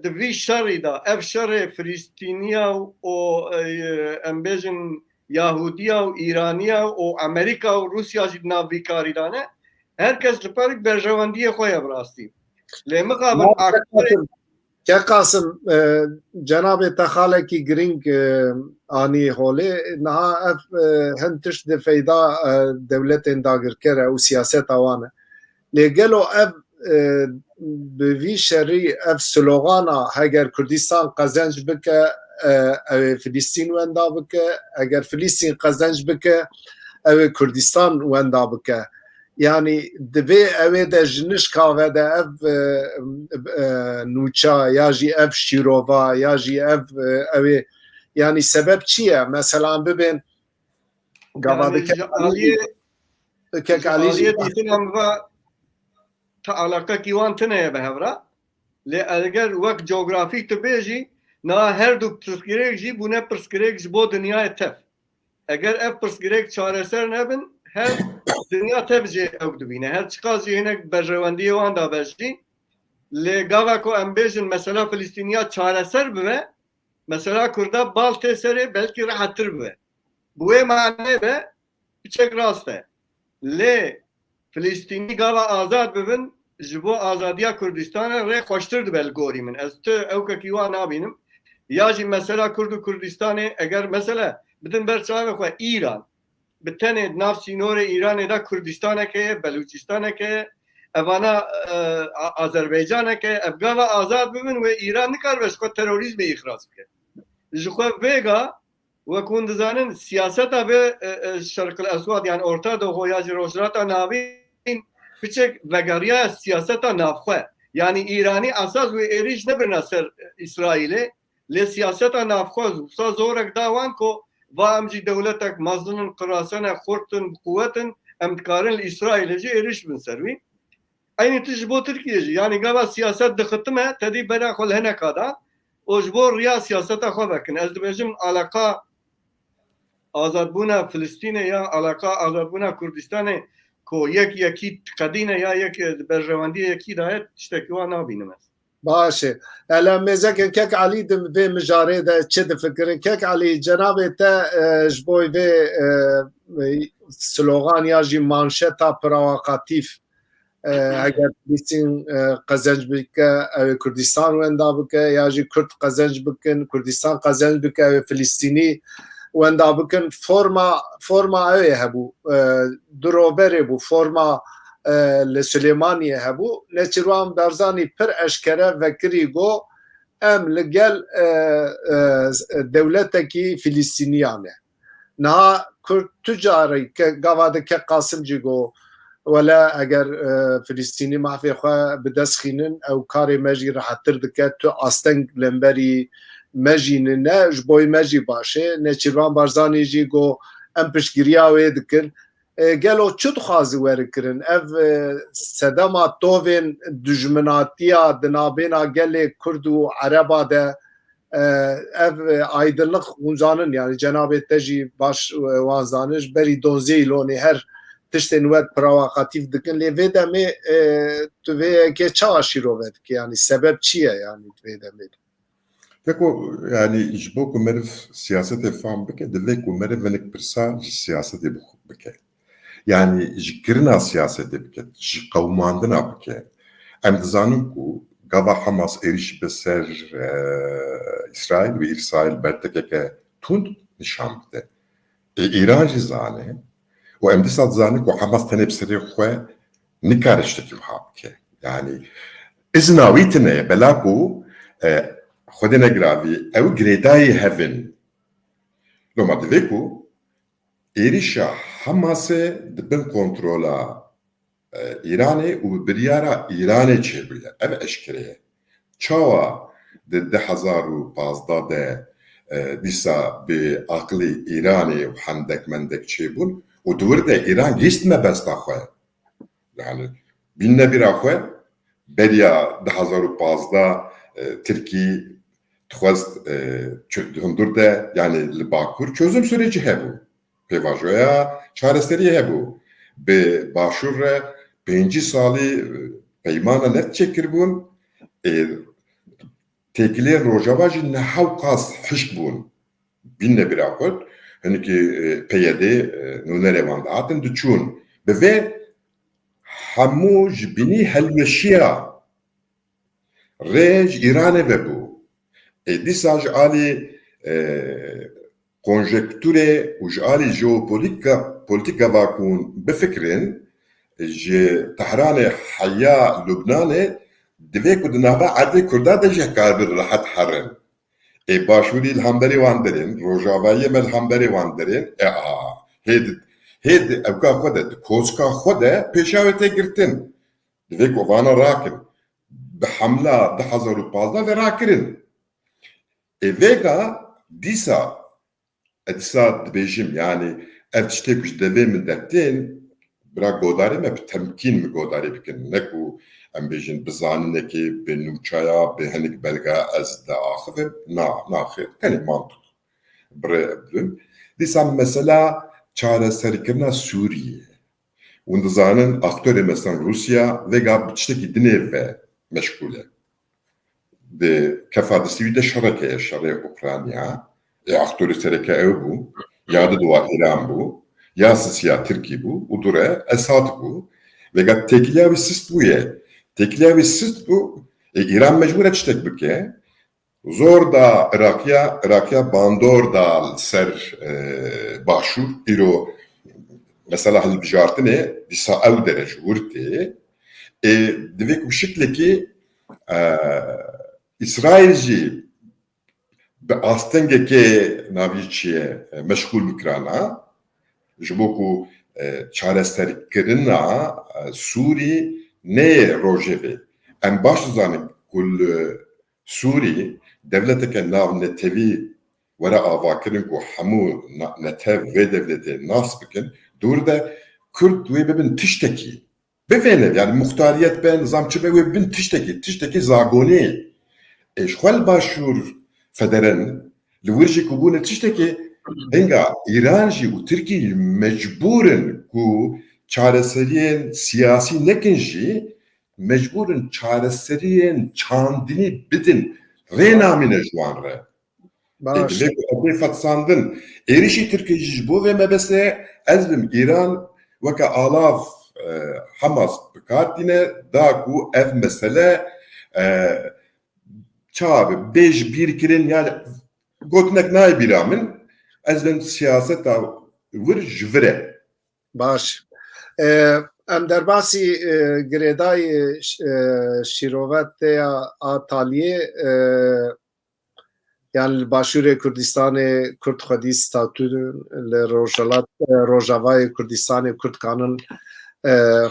دوی شری دا اف شر فلسطینیا و امبیجن یهودیا و ایرانیا و امریکا و روسیا جی ناوی کاری دانه هر کس لپارک برجواندی خویا براستی لی مقابل که قاسم جناب تخاله کی گرینگ آنی هوله نه اف هنتش د فیدا دولت داگر کره و سیاست آوانه لگلو اف بوی شری اف سلوغانا اگر کردستان قزنج بکه فلسطین وندا بکه اگر فلسطین قزنج بکه او کردستان وندا بکه yani dibê ew de ji nişka ve de ev nûça ya jî ev şîrova ya jî ev yani sebep çi ye mesela bibin gavadike aliye dîtin va ta alaka kîwan tune be hevra lê eger wek coğrafîk dibe jî na her du pirsgirêk jî bûne pirsgirêk ji bo dinyayê tev eger ev pirsgirêk çareser nebin her dünya tevcih ev dibine her çıkaz yine berjevendiye wan da beji le gava ko ambejin mesela Filistiniya çareser be mesela Kurda bal tesere belki rahattır be bu mane be biçek raste le Filistini gava azad bibin jibo azadiya Kurdistan'a re xoştırdı bel gorimin ez te ew ki wan abinim ya jî mesela Kurdistan'ı eğer mesela bütün berçave xwe İran بتنه ناف سینور ایران دا کردستان که بلوچستان که اوانا آذربایجان که افغان آزاد ببین و ایران نکار بس کو تروریسم اخراج کرد جو ویگا و کندزانن سیاست به شرق الاسود یعنی اورتا دو هویاج روشرات ناوین فچک وگاریا سیاست نافخه یعنی ایرانی اساس و ایریش نبرنا سر اسرائیل ل سیاست نافخه زورک داوان کو و امجی دولتک مزدونن قراسنه خورتن قوتن امتکارن اسرائیلجی eriş bin servi. Aynı tecrübe Türkiye'ci yani gava siyaset dıkıtme tedi bera kol hene kada o jbor riya siyasete xavakin ez dibejim alaka azadbuna Filistin'e ya alaka azadbuna Kürdistan'e ko yeki kadine ya yeki berjevandiye yeki dayet işte ki o nabinim ez. باشه الان مزگن کک علی دم به مجاره ده چه ده فکر کک علی جناب تا جبوی به سلوغان یا جی مانشتا پرواقاتیف اگر بیسین قزنج بکه کردستان وندا بکه یا جی کرد قزنج بکن کردستان قزنج بکه فلسطینی وندا بکن فرما اوی هبو دروبری بو فرما لسليمانية هبو نتروان برزاني پر اشكره وكري جو ام لگل دولتكي فلسطينيانه نها كرد تجاري كقواده كقاسم جيگو ولا اگر فلسطيني ما في خوا بدسخينن او كاري مجي راح تردك تو استنگ لمبري مجين نج بوي مجي باشه نتروان برزاني جيگو ام پشگريا ويدكن گلو چود خوازی ورکرن اف سدما توین دجمناتیا دنابینا گلی کرد و عربا ده اف aydınlık guncanın yani Cenab-ı Teji baş vanzanış beri donzi loni her tişten ve provokatif dikin le vedemi tu ve ke çaşiro vedik yani sebep çiye yani vedemi. Peko yani jbo ku merv siyasete fam bike de ku merv venek pirsa siyasete bike. Yani jikirina siyasete bike, jikavmandına bike. Em dizanın ku gava Hamas eriş beser İsrail ve İsrail bertekeke tund nişan bide. İran jizane و em disat zane ku Hamas tenep seri xwe nikarişteki bike. Yani iznavitine bela ku خودی نگراوی او گریدای هفن لما دویکو ایریشا حماسه دبن کنترولا İranê û biryara Îranê çêbûye. Ev eşkere ye. Çawa di 2015 de dîsa bi aqilê Îranê û hendek mendek çêbûn û dûr de Îran gîstme besta xwe. Yani bîne bîra xwe beriya 2015 Tirkî dixwest hundur de yani li Bakur çözüm süreci hebû. Pêvajoya çareseriyê hebû. Bi Başûr re 5 salî peymana net çêkiribûn têkiliyên Rojava jî nehew qas hişk bûn. Bîne bîra xwe hinekî PYD nûnerê wan de hatin diçûn. Bi vê hemû ji binî helweşiya rê ji Îranê vebû. Dîsa ji alî konjektûrê û ji alî jeopolîtika vakûn bifikirin ji Tehranê heya Lubnanê divê ku di nava erdê Kurda de jî karbir rahet herin. Başûrî li hemberî wan dirin, Rojavayê me li hemberî wan dirin, hê di evka xwe de, di koska xwe de pêşa wê tê girtin. Divê ku vana rakin. Bi hemla 2015 ve rakirin. Vêga dîsa dibêjim yani ev tiştê ku ji devê min dertên bira godarê me bi temkîn mi godarê bikin. Ne ku em bêjin bi zanînekê, bi nûçaya, bi hinek belga ez de axivim. Naxir. Tenê mantık. Birê dîsa mesela çareserkirina Sûriyê. Hûn dizanin aktörê mesela Rusya vêga bi tiştekî dinê ve meşgûl e. Di kefa di Swîdê şerekeye şerê Ukrayna. Aktörü sereke ew bû, ya di duwa Îran bû, ya Sisiya Tirkî bû û dure Esad bû. Vêga têkiliya wî sist bûye. Têkiliya wî sist bû, Îran mecbûr e tiştek bike. Zor da Irakiya bandor da ser Başûr îro mesela hilbijartinê dîsa ew derece wirtê divê ku şiklekî İsrail jî bi astengekê navî çi ye meşgûl bikirana ji bo ku çareserkirina Sûrî neyê rojevê. Em baş dizanin ku li Sûrî devleteke nav netewî were avakirin ku hemû netev vê devletê nas bikin, dûr de Kurd wê bibin tiştekî. Bifêne yani muxtariyet be, nizamçı be wê bibin tiştekî zagonî. Ji xwe li Başûr federin li wir jî ku bûne tiştekî hinga Îran jî û Tirkî mecbûrin ku çareseriyên siyasî nekin jî mecbûrin çareseriyên çandinî bidin rê namîne ji wan re. Divê ku ew fetsandin êrişî Tirkiye jî ji bo vê mebesê ez bim Îran weke alav Hamas bikardîne da ku ev mesele çabe bêj bîrkirin yani gotinek nayê bîra min ez bin siyaseta wir ji vir e. Baş. Em derbasî girêdayê şîroveteya Ataliyê yani li Başûrê Kurdistanê Kurd xwedî statû li Rojavayê Kurdistanê Kurd kanin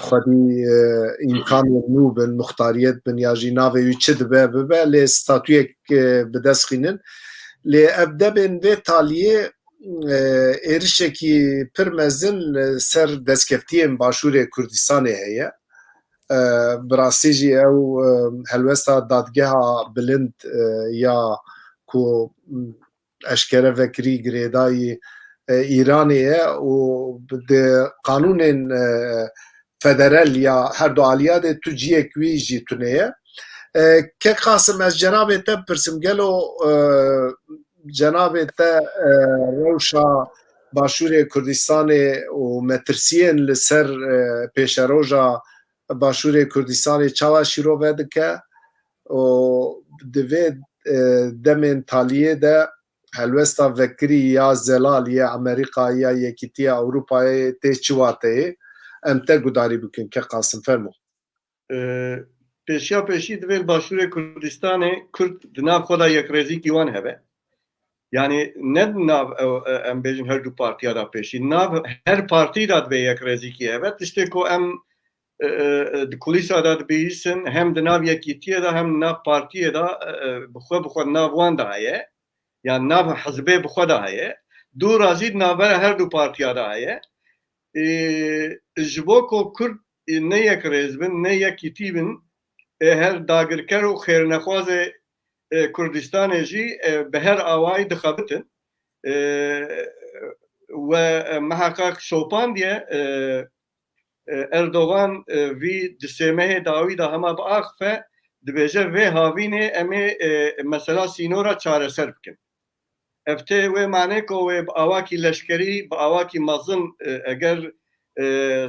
xwedî îmkanên nû bin muxtariyet bin ya jî navê wî çi dibe bibe lê statûyek bi dest xînin. Lê ev debên vê taliyê êrişekî pir mezin ser destkeftiyên Başûrê Kurdistanê heye. Bi rastî jî ew helwesta dadgeha bilind ya ku eşkere vekirî girêdayî Îranê ye û di qanûnên federal ya her du aliyê de tu ciyek wî jî tune ye. Kek xasim ez cenabê te pirsim gelo cenabê te rewşa Başûrê Kurdistanê û metirsiyên li ser pêşeroja Başûrê Kurdistanê çawa şîrove dike û divê demên taliyê de helwesta vekirî ya zelal ya Amerîka ya Yekîtiya Ewropayê tê çiwateyê em te gudarî bikin kek xasim fermo. Pêşiya pêşî divê li Başûrê Kurdistanê Kurd di nav xwe da yekrêzîkî wan hebe. Yani ne nav em bêjin her du partiya da pêşî nav her partî da divê yekrêzîkî hebe tiştê ku em kulîsa da dibihîsin hem di nav yekîtiyê de hem nav partiyê de bixwe nav wan de heye yani nav hizbê bixwe de heye dûra jî navbera her du partiya de heye ji bo ku Kurd ne yek rêz bin ne yekîtî bin her dagirker û xêrnexwazê Kurdistanê jî bi her awayî dixebitin ve mehaqaq şopandiye Erdogan vî di sêmehê dawî da hema bi axife dibêje vê havînê em ê mesela sînora çareser bikin. Ev tê wê mane ku wê bi awakî leşkerî bi awakî mezin eger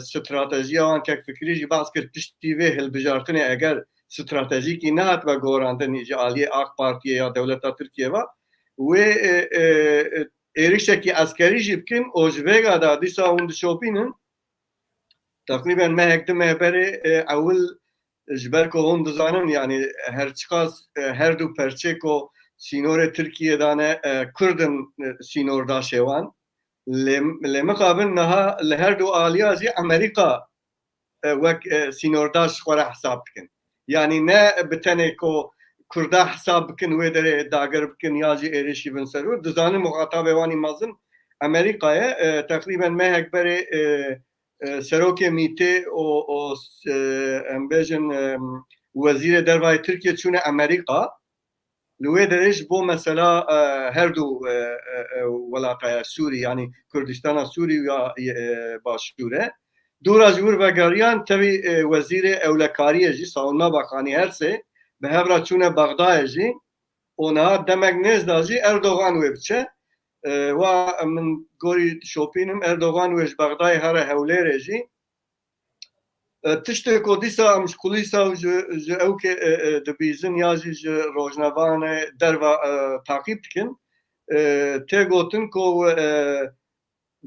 stratejiya wan tekfikirî jî behs kir piştî vê hilbijartinê eger stratejîkî nehat ve gorantin ji aliyê AK Partiye ya Dewleta Tirkiye ve wê êrişekî eskerî jî bikin û ji vêga da dîsa hûn dişopînin تقریبا مهک ده مهبره اول جبر که هم دزانن یعنی هر چقاس هر دو پرچه که سینور ترکیه دانه کردن سینور دا شوان لمقابل نها لهر دو آلیازی امریکا وک سینور داش خوره حساب بکن یعنی نه بتنه که کرده حساب بکن و داره داگر بکن یا جی ایرشی بن سرور دزانن مخاطب وانی مازن امریکای تقریبا مهک بره سروک میته و امبیجن وزیر دروای ترکیه چونه امریکا لوی درش بو مثلا هر دو ولاقه سوری یعنی کردستان سوری یا باشوره دور از ور و گریان تبی وزیر اولکاریه جی ساونا باخانی هر سه به هفرا چونه بغداد جی اونا دمک نزد جی اردوغان وبچه و من گوری شوپینم اردوغان وش بغداد هر حوله رجی تشت کودیسا امش کلیسا ج او که دبیزن یازی ج روزنامه در و تعقیب کن ته گوتن کو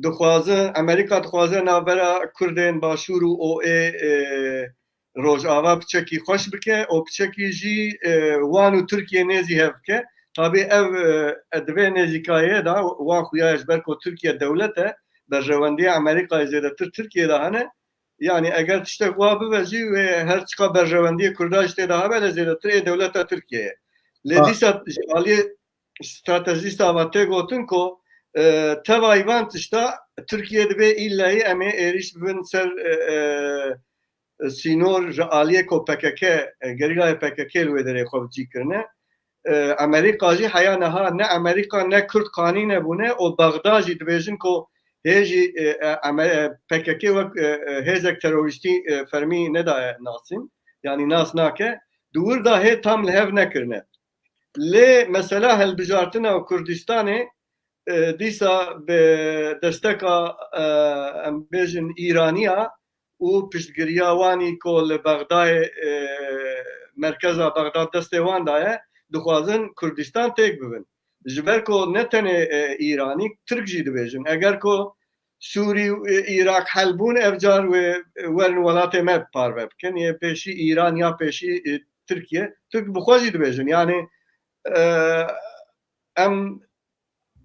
دخوازه امریکا دخوازه نابرا کردن باشور او روز آوا بچکی خوش بکه او بچکی جی وانو ترکیه نزی هفکه tabi ev edve nezikayê da wan xuya ji ber ku Tirkiye dewlete berjewendiya Amerîkayê zêdetir Tirkiyeyê de hene yani eger tiştek wa bibe jî wê her çika berjewendiyê Kurda ji tê de habe lê zêdetir ê dewleta Tirkiyeyê. Lê dîsa aliyê stratejîsta ve tê gotin ku teva îvan tişta Tirkiye dibe illahî em ê êriş bibin ser sînor ji aliyê ku PKK gerîlayê PKK li wê derê xwe bicî kirine امریکا جی حیا نها نه امریکا نه کرد قانی نبونه و بغداد جی دبیجن کو هجی PKK و هزک تروریستی فرمی ندا ناسین yani nas nake dور da he tam lev nekirne le mesela helbijartina Kurdistanê dîsa be desteka em bêjin İraniya û piştgiriya wanî ku li Bexdayê merkeza Bexdad destê wan daye dixwazin Kurdistan têk bibin. Ji ber ku ne tenê İranî Tirk jî dibêjin. Eger ku Sûrî Îrak helbûn ev car wê werin welatê me parve bikin yê pêşî İran ya pêşî Tirkiye Türk bixwe jî dibêjin. Yani em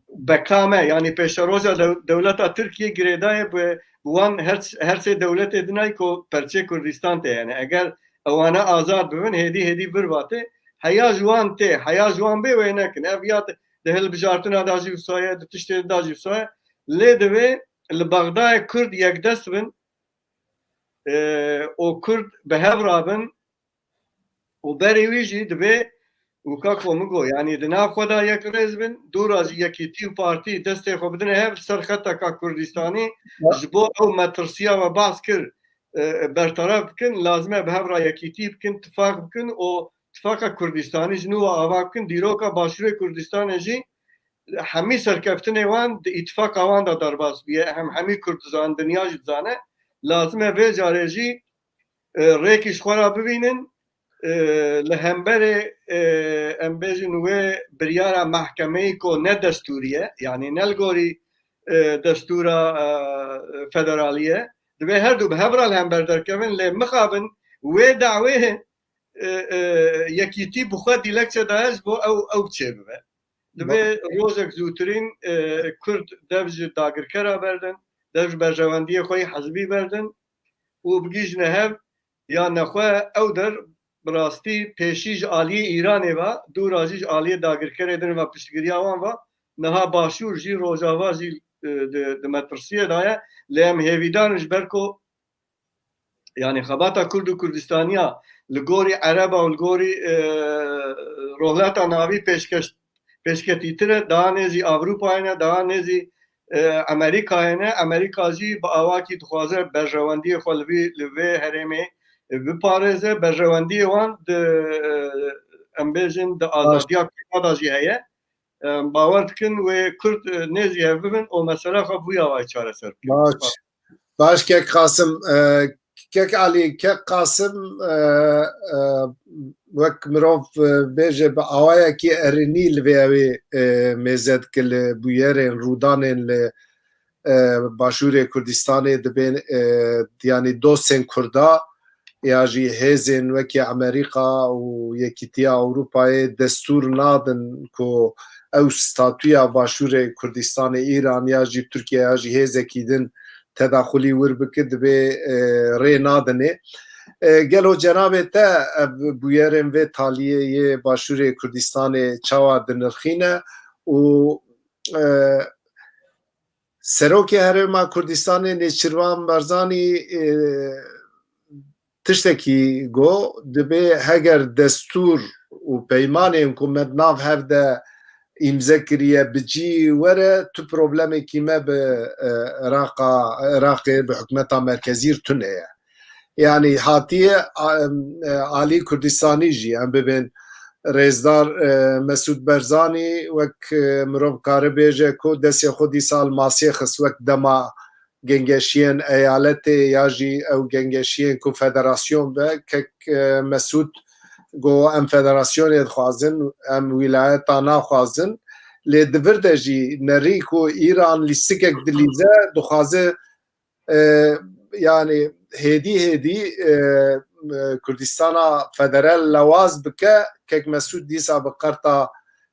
bekame yani pêşeroja dewleta Tirkiye girêdayê bi wan her sê dewletê dinay ku perçê Kurdistan tê yani eger ewane azad bibin hêdî birvatê heya jwan tê heya jwan bê wê nekin ev ya di hilbijartina da jî wisa di tiştê da jî wisa lê divê li Bexdayê Kurd yekdest bin û Kurd bi hev rabin û berê wî jî divê wika ku min got yani di nav xwe da yek rêz bin dûra jî yekîtî û partî destê xwe bidine hev ser xeteka Kurdistanî ji bo ew metirsiya ve behs kir bertaraf bikin lazim e bi hev ra yekîtî bikin tifak bikin û tifaka Kurdistanî ji nû ava bikin dîroka Başûrê Kurdistanê jî hemî serkeftinê wan di îtifaka wan da derbas biye hem hemî Kurd dizan dinya jî dizane lazim e vê carê jî rêkî ji xwe ra bibînin li hemberê em bêjin wê biryara mehkemeyê ku ne destûrî yani ne li gorî destûra federalî divê her du bi hev ra li hember derkevin lê mixabin wê dawê yekîtî bi xwe dîlekçe daye ji bo ew biçê bibe. Divê rojek zûtirîn Kurd dev ji dagirkera berdin dev ji berjewendiyê xwe hezbî berdin û bigîjine hev ya nexwe ew der bi rastî pêşî ji aliyê Îranê ve dûra jî ji aliyê dagirkerê din ve piştgiriya wan ve niha başûr jî rojava jî di metirsiyê de ye lê em hêvîdarin ji ber ku yani xebata Kurd û Kurdistaniya li gorî Ereba û li gorî rohleta navî pêşketîtir e daha nêzî Avrupayê ne daha nêzî Amerîkayê ne Amerîka jî bi awakî dixwaze berjewendiyê xwe li vê herêmê biparêze berjewendiyê wan di em bêjin di azadiya Kurda da jî heye bawer dikin wê Kurd nêzî hev bibin û mesela xwe bûya wayê çareser bikin. باش کێک قاسم کێک علی کێک قاسم وەک مرۆڤ بێژێ بە ئاوایەکی ئەرنی لەوێ ئەوێ mêze dike li bûyerên rûdanên li Başûrê Kurdistanê dibên yanî dosên Kurda ya jî hêzên wekî Amerîka û Yekîtiya Ewropayê destûr nadin ku ew statuya Başûrê Kurdistanê Îran ya jî Tirkiye ya jî hêzekî din tedaxulî wir bike divê rê nadinê. Gelo cenabê te ev bûyerên vê taliyeyê Başûrê Kurdistanê çawa dinirxîne û Serokê Herêma Kurdistanê Nêçîrvan Barzanî tiştekî got dibe heger destûr û peymanên ku me nav hev de îmze kiriye bicî were tu problemekî me bi Iraqê bi hikûmeta merkezî tune ye. Yani hatiye Alî Kurdistanî jî em bibin Rêzdar Mesûd Barzanî wek mirov kare bêje ku destê xwe dîsal masê xist wek dema gengeşiyên eyaletê ya jî ew gengeşiyên ku federasyon be kek Mesûd got em federasyonê dixwazin em wîlayeta naxwazin lê di vir de jî nerî ku Îran lîstikek dilîze dixwaze yani hêdî Kurdistana federal lewaz bike kek Mesûd dîsa bi qerta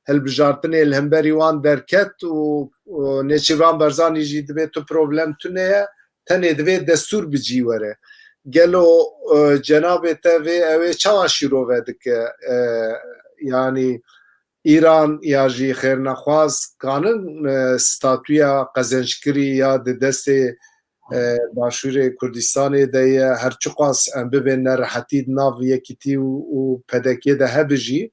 hilbijartinê li hemberî wan derket û Nêçîrvan Barzanî jî dibe tu problem tune ye tenê divê destûr bicî were. Gelo cenabê te vê ew ê çawa şîrove dike yani İran ya jî xêrnexwaz kanin statuya qezençkirî ya di destê Başûrê Kurdistanê de ye her çi qas em bibin nerehetî di nav Yekîtî û PDK de hebe jî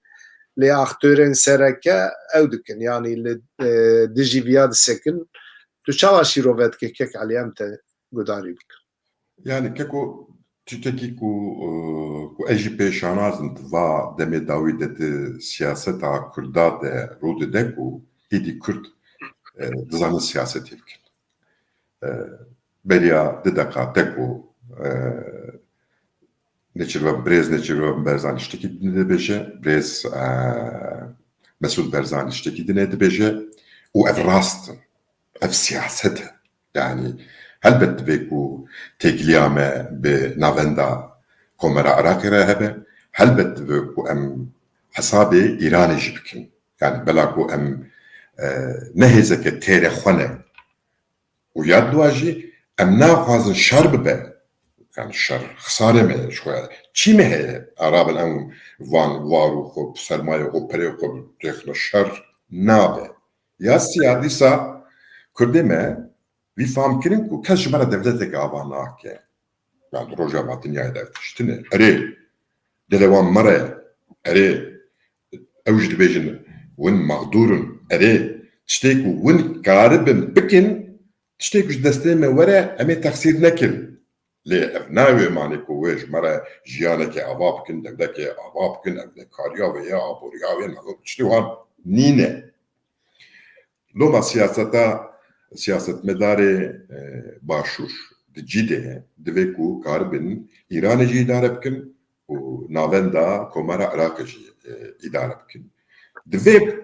lê aktörên sereke ew dikin yani li dijî viya disekin tu çawa şîrove dike kek Elî em te gudarî bikin. Yani keko tüteki ku ez jî pêşanazim va demê dawî de di siyaseta Kurda de rû dide ku êdî Kurd dizanin siyasetê bikin. Beriya dideka te ku Nêçîrvan Barzanî tiştekî dibêje, Brêz Mesûd Barzanî tiştekî dibêje û ev rast in, ev siyaset e. Yani helbet divê ku têkiliya me bi navenda Komera Iraqê re hebe, helbet divê ku em hesabê Îranê jî bikin. Yani bela ku em nehêzeke têrê xwe ne û ya duwa jî em naxwazin şer bibe. Yani şer xisarê me ye ji xwe çî me heye arabin em van var û xwe sermaye xwe perê xwe têxine şer nabe. Ya siya dîsa Kurdê me vî famkirin ku kes ji me re devleteke ava nake. Yani rojava dinyayê de ev tiştine erê dilê wan mere erê ew jî dibêjin win mexdûrin erê tiştê ku win karibin bikin tiştê ku ji destê me were em ê texsîr nekin. Lê ev nayê manê ku wê ji me re jiyanekê ava bikin, devlekê ava bikin, ev nekariya wê ye, aboriya wê tiştê wan nîne. Loma siyasetmedarê Başûr di cî de ye divê ku karibin Îranê jî îdare bikin û navenda Komera Iraqê jî îdare bikin. Divê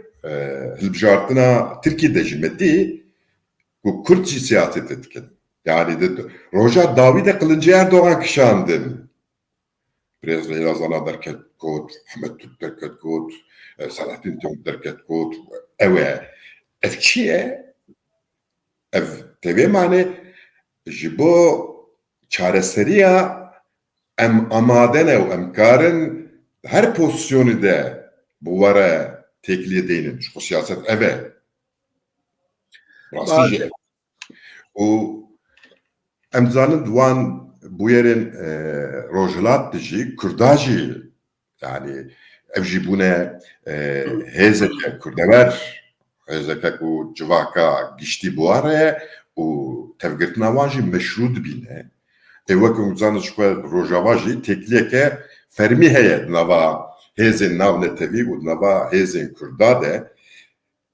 hilbijartina Tirkiye de jî metî ku Kurd jî siyasetê dikin. Yani roja Dawî de Qilincî Erdogan kişandin. Brêz Lêrazana derket got, Hemed Türk derket got, Selahattin Tûm derket got, ew e. Ev çi ye? Ev tevê manê ji bo çareseriya em amadene û em karin her pozisyonê de bi were têkiliyê deynin. Ji siyaset ev e. Rastî jî ev. û em dizanin wan bûyerên Rojhilat de jî Kurda jî yani ev jî bûne hêzeke kurdewer, hêzeke ku civaka giştî bi wan re û tevgirtina wan jî meşrû dibîne. Wekî dizanin ji xwe Rojava jî têkiliyeke fermî heye di nava hêzên navnetevî û di nava hêzên Kurda de.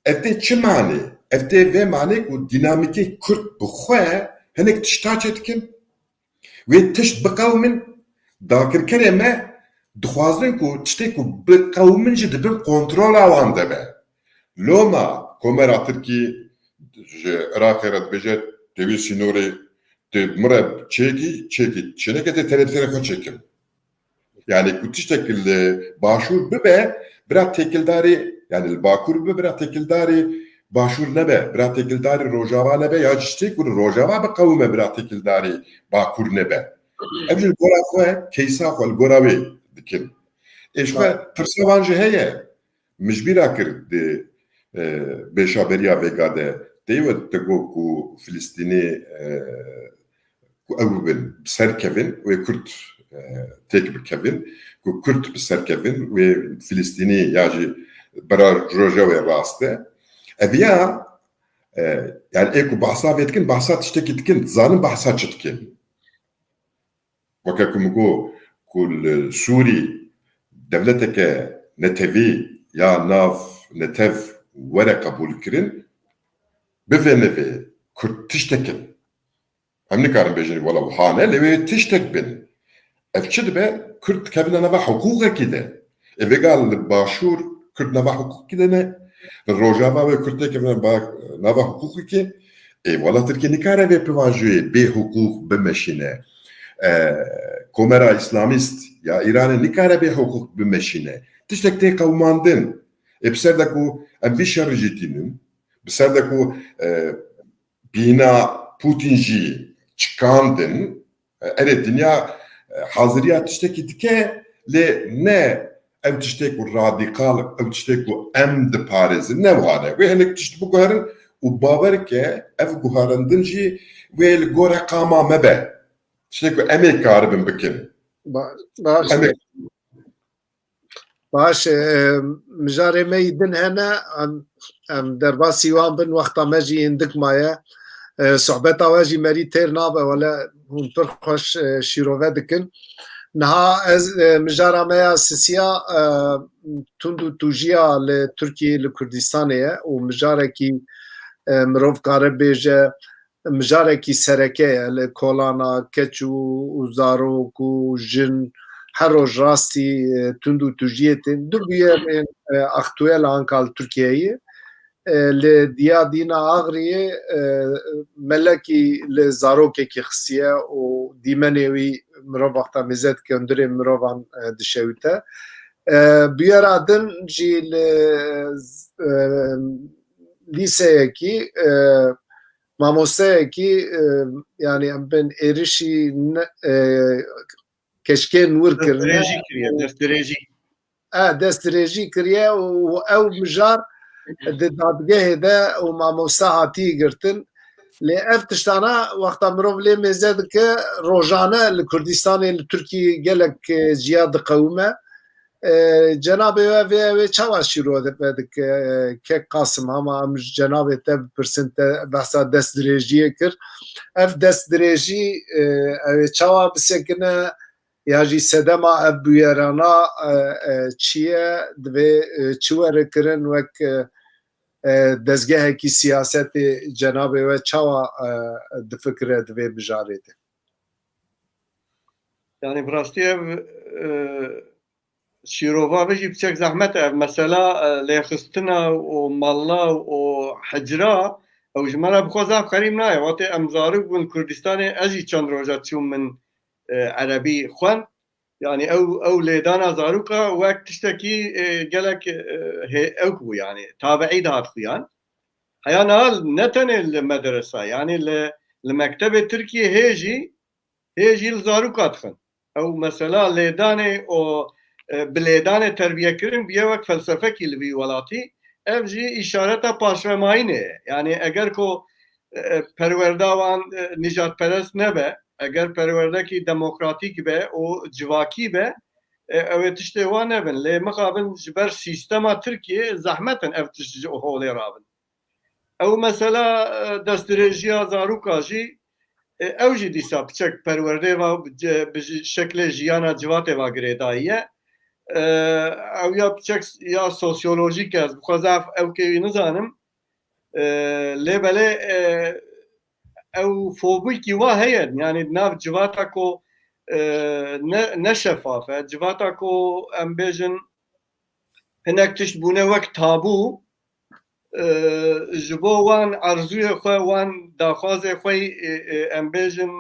Ev tê çi manê? Ev tê vê manê ku dînamîkê Kurd bi xwe hinek tişta çêdikin. Wê tişt biqewmin dakirkerê me dixwazin ku tiştê ku biqewmin jî dibin kontrola wan de be. Loma Komera Tirkî ji Iraqê re dibêje tevî sînorê tê mire çêkî çêneke tê telepsêrê xwe çêkim. Yani ku tiştekî li başûr bibe bira têkildarî yani li Bakur bibe bira têkildarî başûr nebe, bira têkildarî Rojava nebe ya ji tiştê ku li Rojava biqewime bira têkildarî Bakur nebe. Ev jî li gora xwe keysa xwe li gora wê dikin. Ji xwe tirsa wan jî heye. Mijbîra kir di bêşaberiya vêga de têwe te got ku Filîstînê ku ew bin bi ser kevin wê Kurd têk bikevin ku Kurd bi ser kevin wê Filîstînî ya jî bera rojevê rast e. Ev ya yani ê ku behsa vê dikin behsa tiştekî dikin dizanin behsa çi dikin. Weke ku min got ku li Sûrî devleteke netevî ya nav netev were qebûl kirin bi vê nevê Kurd tiştekin. Em nikarin bêjin wela hane lê wê tiştek bin. Ev çi dibe Kurd dikevine nava hiqûqekî de. Vêga li başûr Kurd nava hiqûqekî de ne? Li Rojava wê Kurd tê kevine nava hiqûqekî wela Tirkiye nikare vê pivajiyê bê hiqûq bimeşîne. Komera İslamîst ya Îranê nikare bê hiqûq bimeşîne. Tiştek tê qewmandin. Bi ser de ku em vî şerê jî tînin. Bi ser de ku bîna Putin jî çıkandın. Evet dünya hazıriyat tiştekî dike lê ne ev tiştek ku radikal ev tiştek ku em diparêzin ne wane wê hinek tişt biguherin û bawer ke ev guherandin jî wê li gora qama me be. Tiştek ku em ê karibin bikin. باش مجارê me yî din hene em derbasî wan bin wexta me jî yên dikmaye sohbeta we jî merî têr nabe wele hûn pir xweş şîrove dikin. Niha ez mijara me ya sisiya tund û tûjiya li Tirkiyeyê li Kurdistanê ye û mijarekî mirov kare bêje mijarekî sereke ye li kolana keç û zarok û jin her roj rastî tund û tûjiyê tên du bûyerên aktuel anka li Tirkiyeyê li diya dîna Agiriyê melekî li zarokekî xistiye û dîmenê wî mirov wexta mêze dike hundirê mirovan dişewite. Bûyera din jî li lîseyekî mamosteyekî yani em bin êrişî keşkên wir kirine destdirêjî kiriye û ew mijar di dadgehê de û mamosta hatî girtin lê ev tiştana wexta mirov lê mêze dike rojane li Kurdistanê li Tirkiyê gelek ciya diqewime. Cenabê we vê çawa şîrove dike Kek Qasım hema em ji cenabê te bipirsin te behsa destdirêjiyê kir. Ev destdirêjî ew ê çawa bisekine ya jî sedema ev bûyerana çi ye divê çi were kirin wek dezgehekî siyasetê cenabê we çawa difikire divê bijarê de. Yani bi rastî ev şîrova ve jî biçek zehmet ev mesela lêxistina û malla û hicra ew ji me re bixwaza xerîm naye watê em zarok bûn Kurdistanê ez jî çend roja çûm min erebî xwend yani ew lêdana zaroka wek tiştekî gelek hêk bû yani tabiî de hat xuyan. Heya nihal ne tenê li medresa yani li mektebê Tirkiye hê jî li zaroka dixin. او مثلا لیدانه او بلیدانه تربیه کرن بیه وک فلسفه کی لوی ولاتی ev jî îşareta paşvemayînê yani eger ku perwerda wan nijadperest nebe eger perwerdekî demokratîk be û civakî be ew ê tiştê wan nebin lê mixabin ji ber sîstema Tirkiye zehmetin ev tişt ji holê rabin ew mesela destdirêjiya zaroka jî ew jî dîsa biçek perwerdê ve bi şeklê jiyana civatê ve girêdayî ye ew ya biçek ya sosyolojîk ez bixwazam ew kêwî nizanim lê belê ew fobîkî wa heye yani nav civata ku ne şeffaf e civata ku em bêjin hinek tişt bûne wek tabû ji bo wan erzûyê xwe wan daxwazê xwe em bêjin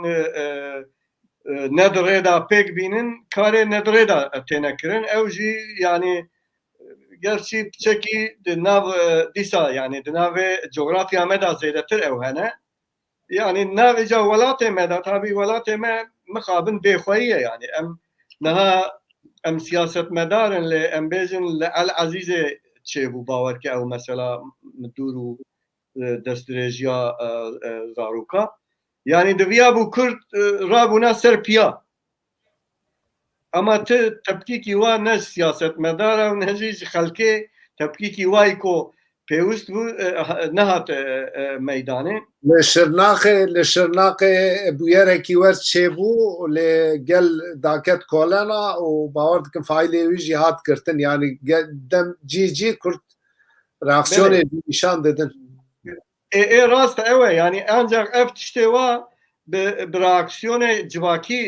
ne di rêda pêk bînin karê ne di rêda têne kirin ew jî yani gerçi biçekî di nav dîsa yani di navê coğrafya me da zêdetir ew hene yani navê ca welatê me da tabî welatê me mixabin bêxweyî ye yani em niha em siyasetmedarin lê em bêjin li El Ezîzê çêbû bawer ke ew mesela dûr û destdirêjiya zaroka yani diviya bû Kurd rabûne ser piya ama ti tepkîkî wa ne siyasetmedar ew ne jî ji xelkê tepkîkî wayî ku pêwîst bû nehat meydanê li Şirnaqê bûyerekî wer çêbû lê gel daket kolena û bawer dikim faîlê wî jî hat girtin yani dem cî Kurd reaksiyonê nîşan didin rast ew e yani ancak ev tiştê wa bi reaksiyonê civakî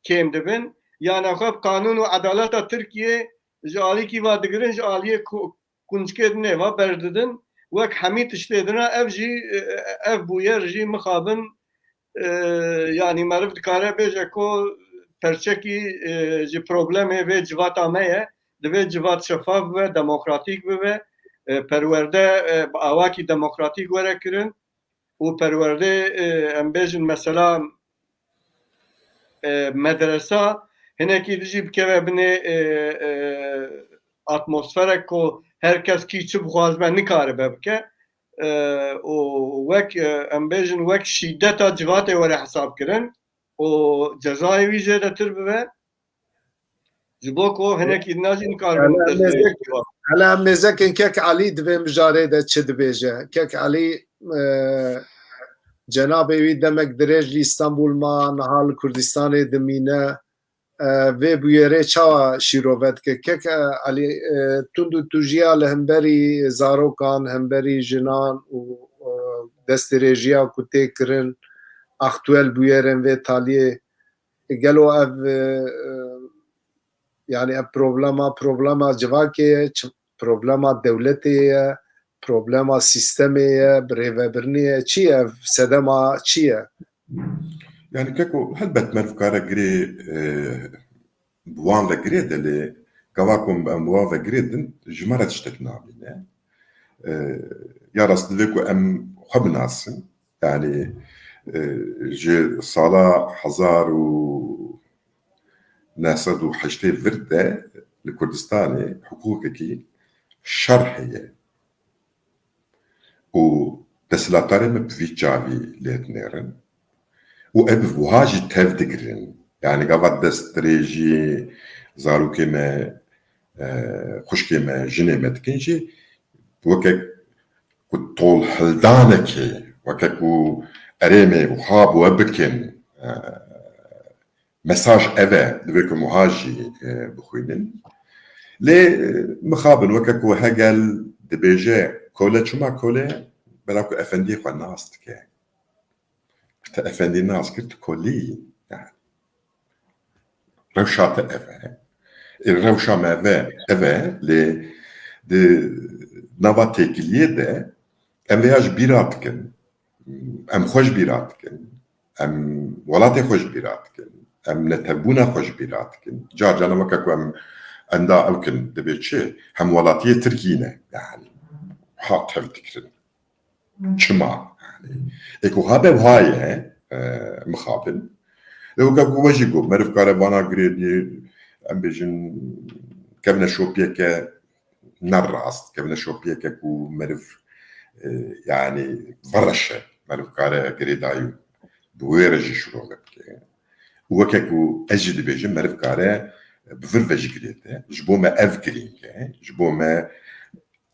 kêm dibin yani xwe kanûn û edaleta Tirkiye ji alîkî wa digirin ji aliyê kunckê dinê wa berdidin wek hemî tiştê dina ev jî ev bûyer jî mixabin yani meriv dikare bêje ku perçekî ji problemê vê civata me ye divê civat şeffaf ve demokratîk bibe perwerde bi awakî demokratîk were kirin û perwerdê em bêjin mesela medresa hinekî dijî bikeve binê atmosferek ku herkes kî çi bixwazme nikaribe bike û wek em bêjin wek şîddeta civatê were hesab kirin û cezayê wî zêdetir bibe ji bo ku hinekî najî nikaribin Hele em nêzekên Kek Elî divê mijarê de çi dibêje Kek Elî cenabê wî demek dirêj li İstanbul ma niha li Kurdistanê dimîne vê bûyerê çawa şîrove dike Kek Elî tund û tujiya li hemberî zarokan hemberî jinan û destdirêjiya ku tê kirin aktuel bûyerên vê taliyê gelo ev yani ev problema civakê ye problema dewletê ye problema sîstemê ye birêvebirinê ye çi ye ev sedema çi ye Yani keko helbet me fikare girê bi wan ve girê de lê gava ku em bi wan ve girê din ji me re tiştek nabîne ya rast divê ku em xwe binasin yani ji sala hezar û nesed û heştê vir de li Kurdistanê hukukekî şer heye û desthilatdarê me bi vî çavî lê dinêrin û ev wiha jî tev digirin yani gava destdirêjiyê zarokê me xuşkê me jinê me dikin jî wekek ku tolhildanekê wekek ku erêmê wiha bû we bikin mesaj ev e divê ku wiha jî bixwînin lê mixabin wekek ku Hegel dibêje kole çima kole bela ku efendiyê xwe nas dike te efendî nas kir tu kolî yani rewşa te ev e rewşa me ve ev e lê di nava têkiliyê de em vêya ji bîra dikin em xwe ji bîra dikin em welatê xwe ji bîra dikin em netevbûna xwe ji bîra dikin car canan wekek ku em enda ew kin dibê çi hem welatiyê Tirkiyê ne yani ha tev dikirin çima yani êku habe wiha ye mixabin لو كان واجيكو مرف كارفانا غريدي ام بيجن كابنا شوبيكا نراست كابنا شوبيكا كو مرف يعني برشا مرف كارا غريدايو بويرجي شروغك وكاكو اجد بيجن مرف كارا بفرفجي غريدا جبو ما اف غرينكا جبو ما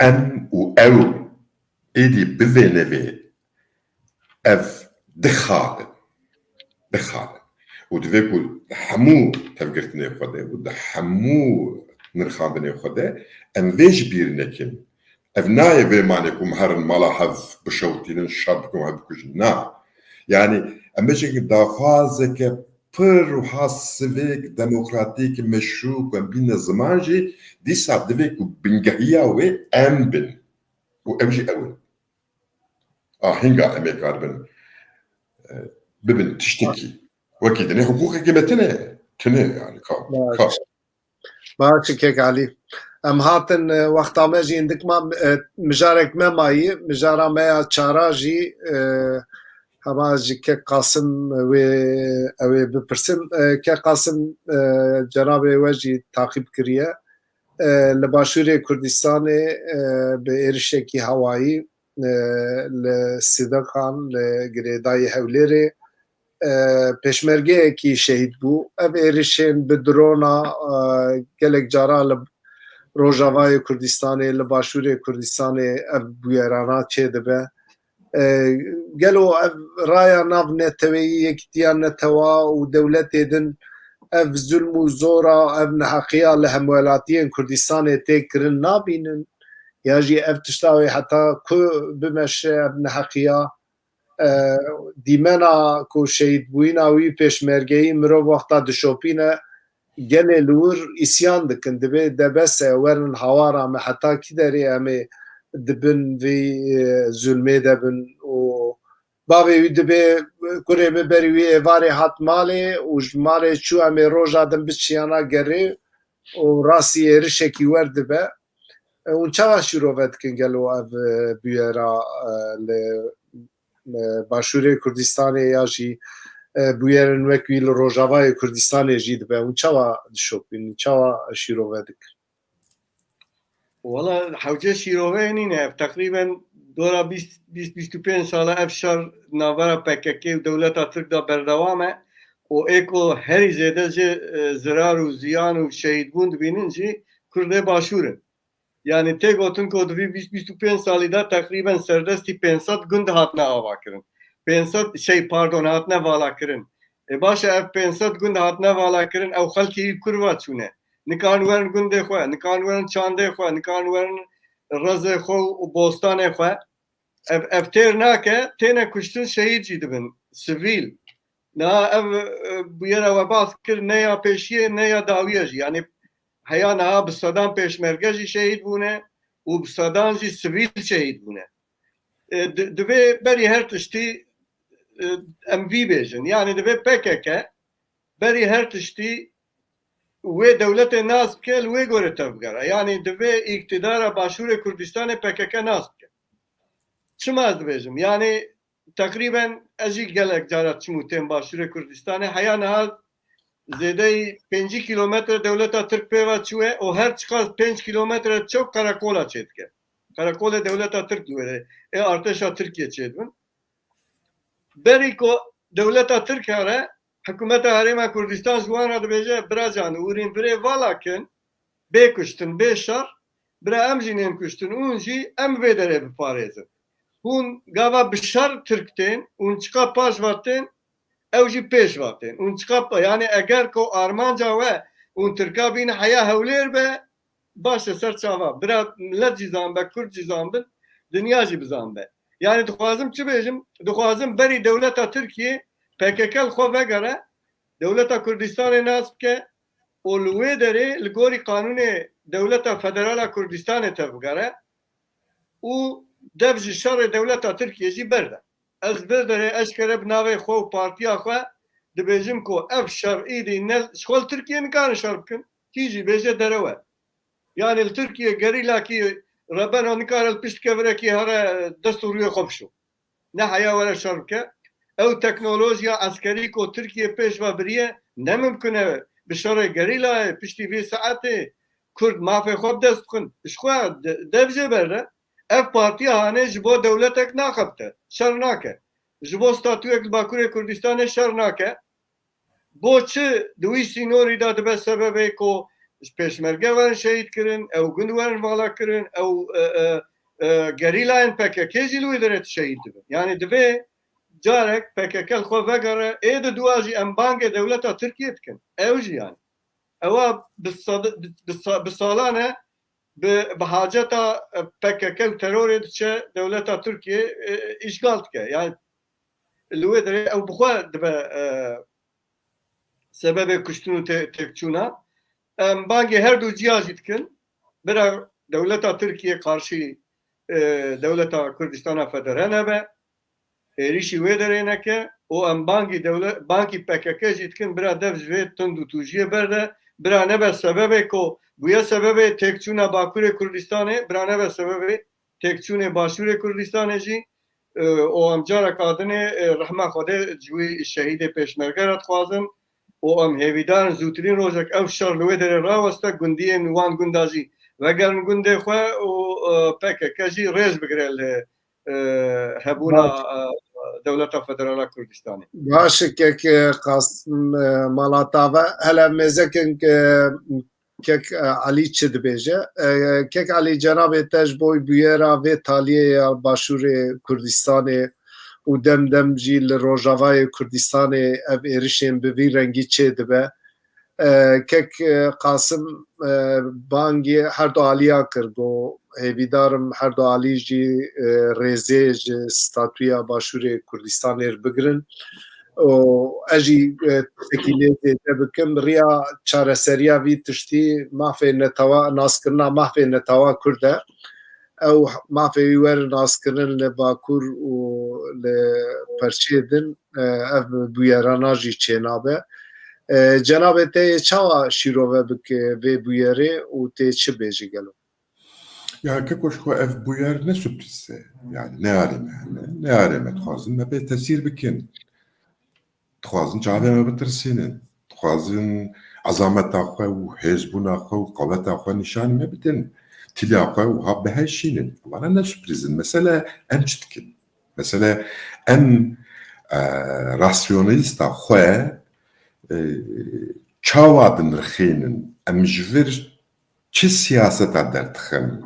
ام و او ايدي بفينيفي اف دخال ودفيكو حمو تفكرتني خدا ود حمو نرخاندني خدا ام فيج بيرنكن افناي في مانكم هر ملاحظ بشوتين شابكم هبكوجنا يعني امشي دافازك بر وحاسبك ديمقراطيك مشروع بين زمانجي دي صادفك بنجهيا و امبن وامشي اول هنگا امي كاربن ببن تشتكي واكيد يعني حقوقك تنه يعني كا باش كيك علي ام هاتن وقت ما جي عندك ما مجارك ما ماي مجارا ما تشاراجي هما جي كيك قاسم و او بپرسم كيك قاسم جناب وجي تعقيب كريا لباشوري كردستان بإرشكي هوائي لسيدقان لگریدای هوليري پشمرگه کی شهید بو او ایرشین بدرونا گلک جارا روجاوای کردستانی لباشور کردستانی او بویرانا چه دبه گلو رایا ناو نتوی یکتیان نتوا و دولت دن او ظلم و زورا او نحقیه لهمولاتیین کردستانی تکرن نابینن یا جی او تشتاوی حتی که بمشه او نحقیه دیمنا کو شهید بوینا وی پشمرگهی مرو وقتا دشوپینه گله لور اسیان دکن دبه دبسه ورن حوارا ما حتی کی داری امی دبن وی ظلمه دبن و بابی وی دبه کره ببری وی ایواری هات مالی و جماره چو امی روژا دن بچیانا گره و راسی ایرشکی ورد به اون چوا شروعات کن گلو او بیارا باشوری کردستان یا جی بویرن وکیل روجاوای کردستان جید به اون چوا شوپین چوا شیروه دک والله حوجه شیروه نینه تقریبا دورا 25 ساله افشار ناورا پککی و دولت ترک دا بردوامه و ایکو هری زیده جه زرار و زیان و شهید بوند بینن جی کرده باشورن yani tek otun kodu 25 salida takriben serdesti 500 gund hatne ava kirin. 500 pardon hatne vala kirin. Başa ev 500 gund hatne vala kirin ev xalki kurva çune. Nikan wern gunde xwe, nikan wern çande xwe, nikan wern razê xwe û bostanê xwe. Ev têr nake têne kuştin şehîd jî dibin. Sivîl. Na ev bu yere we bas kir ne ya pêşiye ne ya dawiye jî. Yani هیا نه بسادان پیشمرگه جی شهید بونه و بسادان جی سویل شهید بونه دوی بری هر تشتی ام وی بیجن یعنی دوی PKK بری هر تشتی و دولت ناسب که لوی گوره تفگره یعنی دوی اقتدار باشور کردستان PKK ناسب که چما از بیجم یعنی تقریبا ازی گلک جارت چموتین باشور کردستان هیا نه زیده 5 kilometre devleta Türk peva çuye o her çıkaz 5 kilometre çok karakola çetke. Karakola devleta Türk diyor. Arteşa Türkiye çedin. Beriko devleta Türk hare hükümete harema Kürdistan juana da beje brajan urin bre valakin be kuştun be şar bra amjinin kuştun unji em vedere bir parezi. Hun gava bişar Türkten un çıka paş vaten او جی پیش وقتین اون چقدر یعنی اگر کو آرمانجا و اون ترکا بین حیا هولیر به باشه سر چاوا برا ملت جیزان به کرد جیزان بن دنیا جی بزان به یعنی دخوازم چی بیجم دخوازم بری دولت ترکیه PKK خو وگره دولت کردستان ناسب که اولوی داره لگوری قانون دولت فدرال کردستان تفگره او دفج شر دولت ترکیه جی برده از بدره اشکره بناوی خو پارتیا خو دبیجم کو اف شرعی دی نل شغل ترکیه نکان شرب کن کیجی بیجه دروه یعنی ترکیه گریلا کی ربنا نکار الپشت کبره کی هر دستوری خوب شو نه حیا ولا شرب که ew teknolojiya eskerî ku Tirkiye pêş ve biriye nemimkin e bi şerê gerîlayê piştî vê saetê Kurd mafê xwe bi dest bixin ji xwe dev jê bere ev partiya hane ji bo dewletek naxebite şer nake ji bo statûyek li Bakurê Kurdistanê şer nake boçi di wî sînorî da dibe sebebê ku pêşmerge werin şehîd kirin ew gund werin vala kirin ew gerîlayên PKK jî li wê derê şehîd dibin yani divê carek PKK li xwe vegere ê di duwa jî em bangê dewleta Tirkiye dikin ew jî yani ewa bi salan e bi haceta PKK û terorê diçe dewleta Tirkiye îşgal dike yani li wê derê ew bi xwe dibe sebebê kuştin û têkçûna em bangê her du ciya jî dikin bira dewleta Tirkiye karşî dewleta Kurdistana Federal hebe êrişî wê derê neke û em bankî PKK jî dikin bira dev ji vê tund û tûjiyê berde bira nebe sebebê ku bûye sebebê têkçûna Bakurê Kurdistanê bira nebe sebebê têkçûnê Başûrê Kurdistanê jî û em carek adinê rehma Xwedê ji wî şehîdê pêşmerge re dixwazin û em hêvîdarin zûtirîn rojek ev şer li wê derê raweste gundiyên wan gunda jî vegerin gundê xwe û PKK jî rêz bigire li hebûna dewleta Federala Kurdistanê. Baş kek Qasım Malatava hele mezekin kek Ali çi dibêje kek Ali cenabê te ji bo bûyera vê taliyê ya Başûrê Kurdistanê û dem jî li Rojavayê Kurdistanê ev êrişên bi vî rengî çê dibe kek Qasım bangî her du aliya kir got hêvîdarim her du alî jî rêzê ji statûya Başûrê Kurdistanê bigirin û ez jî tekîlê zêde bikim riya çareseriya vî tiştî mafê netewa naskirina mafê netewa Kurd e ew mafê wî werin naskirin li Bakur û li Perçê din ev bûyerana jî çênabe cenabê te çawa şîrove bike vê bûyerê û tê çi bêjî gelo Ya kekoşko ev bûyer ne sürprizse yani ne areme dixwazin me pê tesîr bikin dixwazin çavê me bitirsînin dixwazin ezameta xwe û hêzbûna xwe û qeweta xwe nîşanî me bidin tîla xwe wiha bihêşînin were ne sürprizin mesele em çi dikin mesele em rasyonalîsta xwe çawa dinirxînin em ji vir çi siyaseta derdixin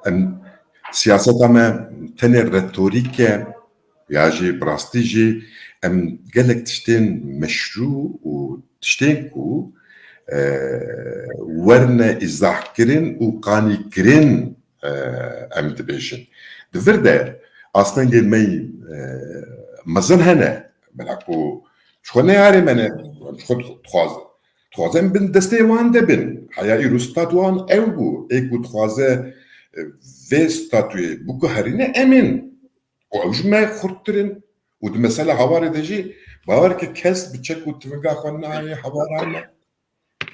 em siyaseta me tenê retorîke ya jî bi rastî jî em gelek tiştên meşrû û tiştên ku werne îzahkirin û qanîkirin em dibêjin di vir de aslengê me mezin hene bela ku ji xwe neyarê me ne ji xwe dixwazin bin destê wan de bin heya îro stat wan ew bû ê ku dixwaze vê statûyê biguherîne emin û ew ji me xurttirin û di mesela hawarê de jî bawer ke kes bi çek û tivinga xwe nayê hewaran me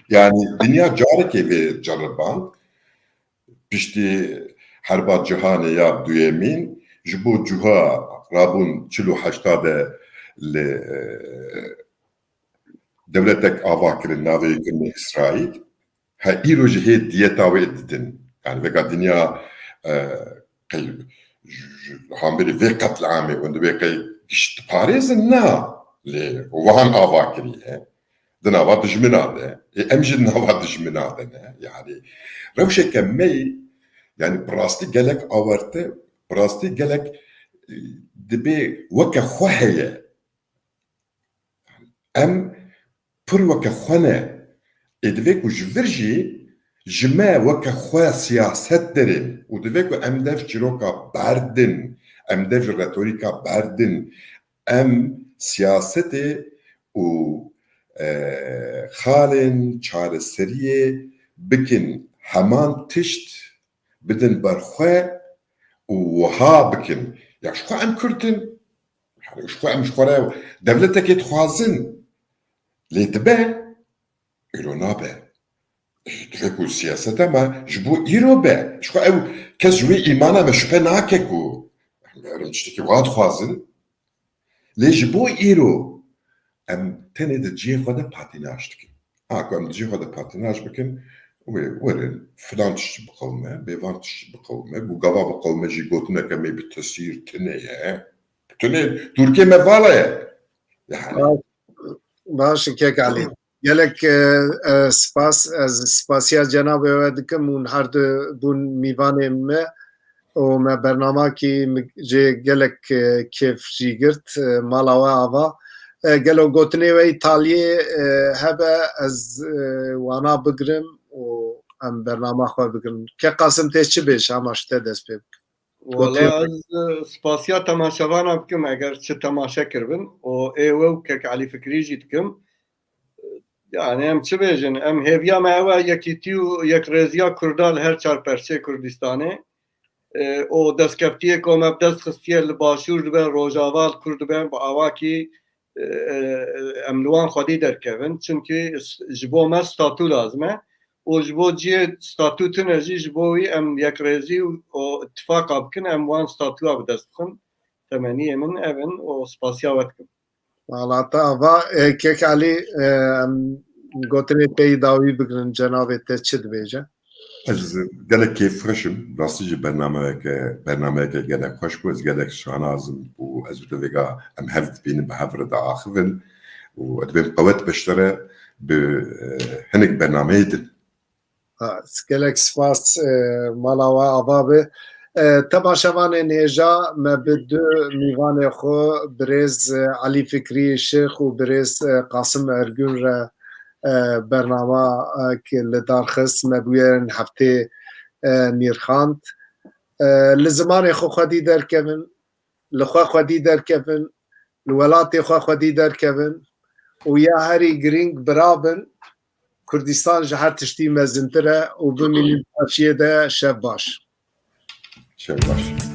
yani dinya carekê vê ceriban piştî herba cihanê ya duyemîn ji bo cuha rabûn 48 de li devletek ava kirin navê kirin İsraîl he îro jî hê diyeta wê didin yani veka dinya hambêrê vê qetleamê wê divê qey gişt parêzin na lê wan ava kiriye di nava dijmina de em jî nava dijmina de ne yani rewşeke me yani bi rastî gelek awarte bi rastî gelek dibê weke xwe heye em pir weke xwe ne ê divê ku ji vir jî ji me weke xwe siyaset derin û divê ku em dev çîroka berdin em dev ji retorîka berdin em siyasetê û xalên çareseriyê bikin heman tişt bidin berxwe û wiha bikin ya ji xwe em Kurdin ji xwe em ji xwe re devletekê dixwazin lê dibe îro nabe divê ku siyaseta me ji bo îro be ji xwe ew kes ji wê îmana me şüphe nake ku erim tiştekî wa dixwazin لێ ji bo îro em tenê di ciyê xwe de patînaj dikin. Ku em di ciyê xwe de patînaj bikin, wê werin filan tiştî biqewime, bêvan tiştî biqewime, bû gava biqewime jî gotineke me bi tesîr tinê ye. Tinê Tirkiye me vala ye. Yani باش کێک علی gelek spas ez spasiya cenabê we dikim û her du bûn mîvanê me û me bernamekî jê gelek kêf jî girt mala we ava gelo gotinê we Îtalyê hebe ez wana bigirim û em bernama xwe bigirin ke Qasim tê çi bêj hema ji te dest pê bikin Valla ez spasiya temaşevana bikim eger çi temaşe kirbin û ê we û kek Elî Fikrî jî dikim. Yani em çi bêjin em hêviya me ew e yekîtî û yekrêziya Kurda li her çar perçê Kurdistanê û destkeftiyê ku me bi dest xistiye li başûr dibe Rojava li Kur dibe bi awakî em li wan xwedî derkevin çunkî ji bo me statû lazim e û ji bo ciyê statû tune jî ji bo wî em yekrêzî û ittifaka bikin em wan statûa bi dest bixin temeniyê min ev in û spasiya we dikim. Malata ava kek Elî em gotinê te yî dawî bigirin cenabê te çi dibêje ez gelek kêfxweşim rastî jî bernameyeke gelek xweş bû ez gelek şanazim û ez bi vêga em hev dibînin bi hev re de axivin û dibên qewet beştere bi hinek bernameyê din. gelek spas mala we ava be temaşevanên hêja me bi du mîvanê xwe birêz Elî Fikrî Şêx û birêz Qasim Ergûn re bernama li darxist me bûyerin heftê nîrxand li zimanê xwe xwedî derkevin li xwe xwedî derkevin li welatê xwe xwedî derkevin û ya herî girîng birabin Kurdistan ji her tiştî mezintir e û bimînin pevçiyê de şev baş. Şev baş.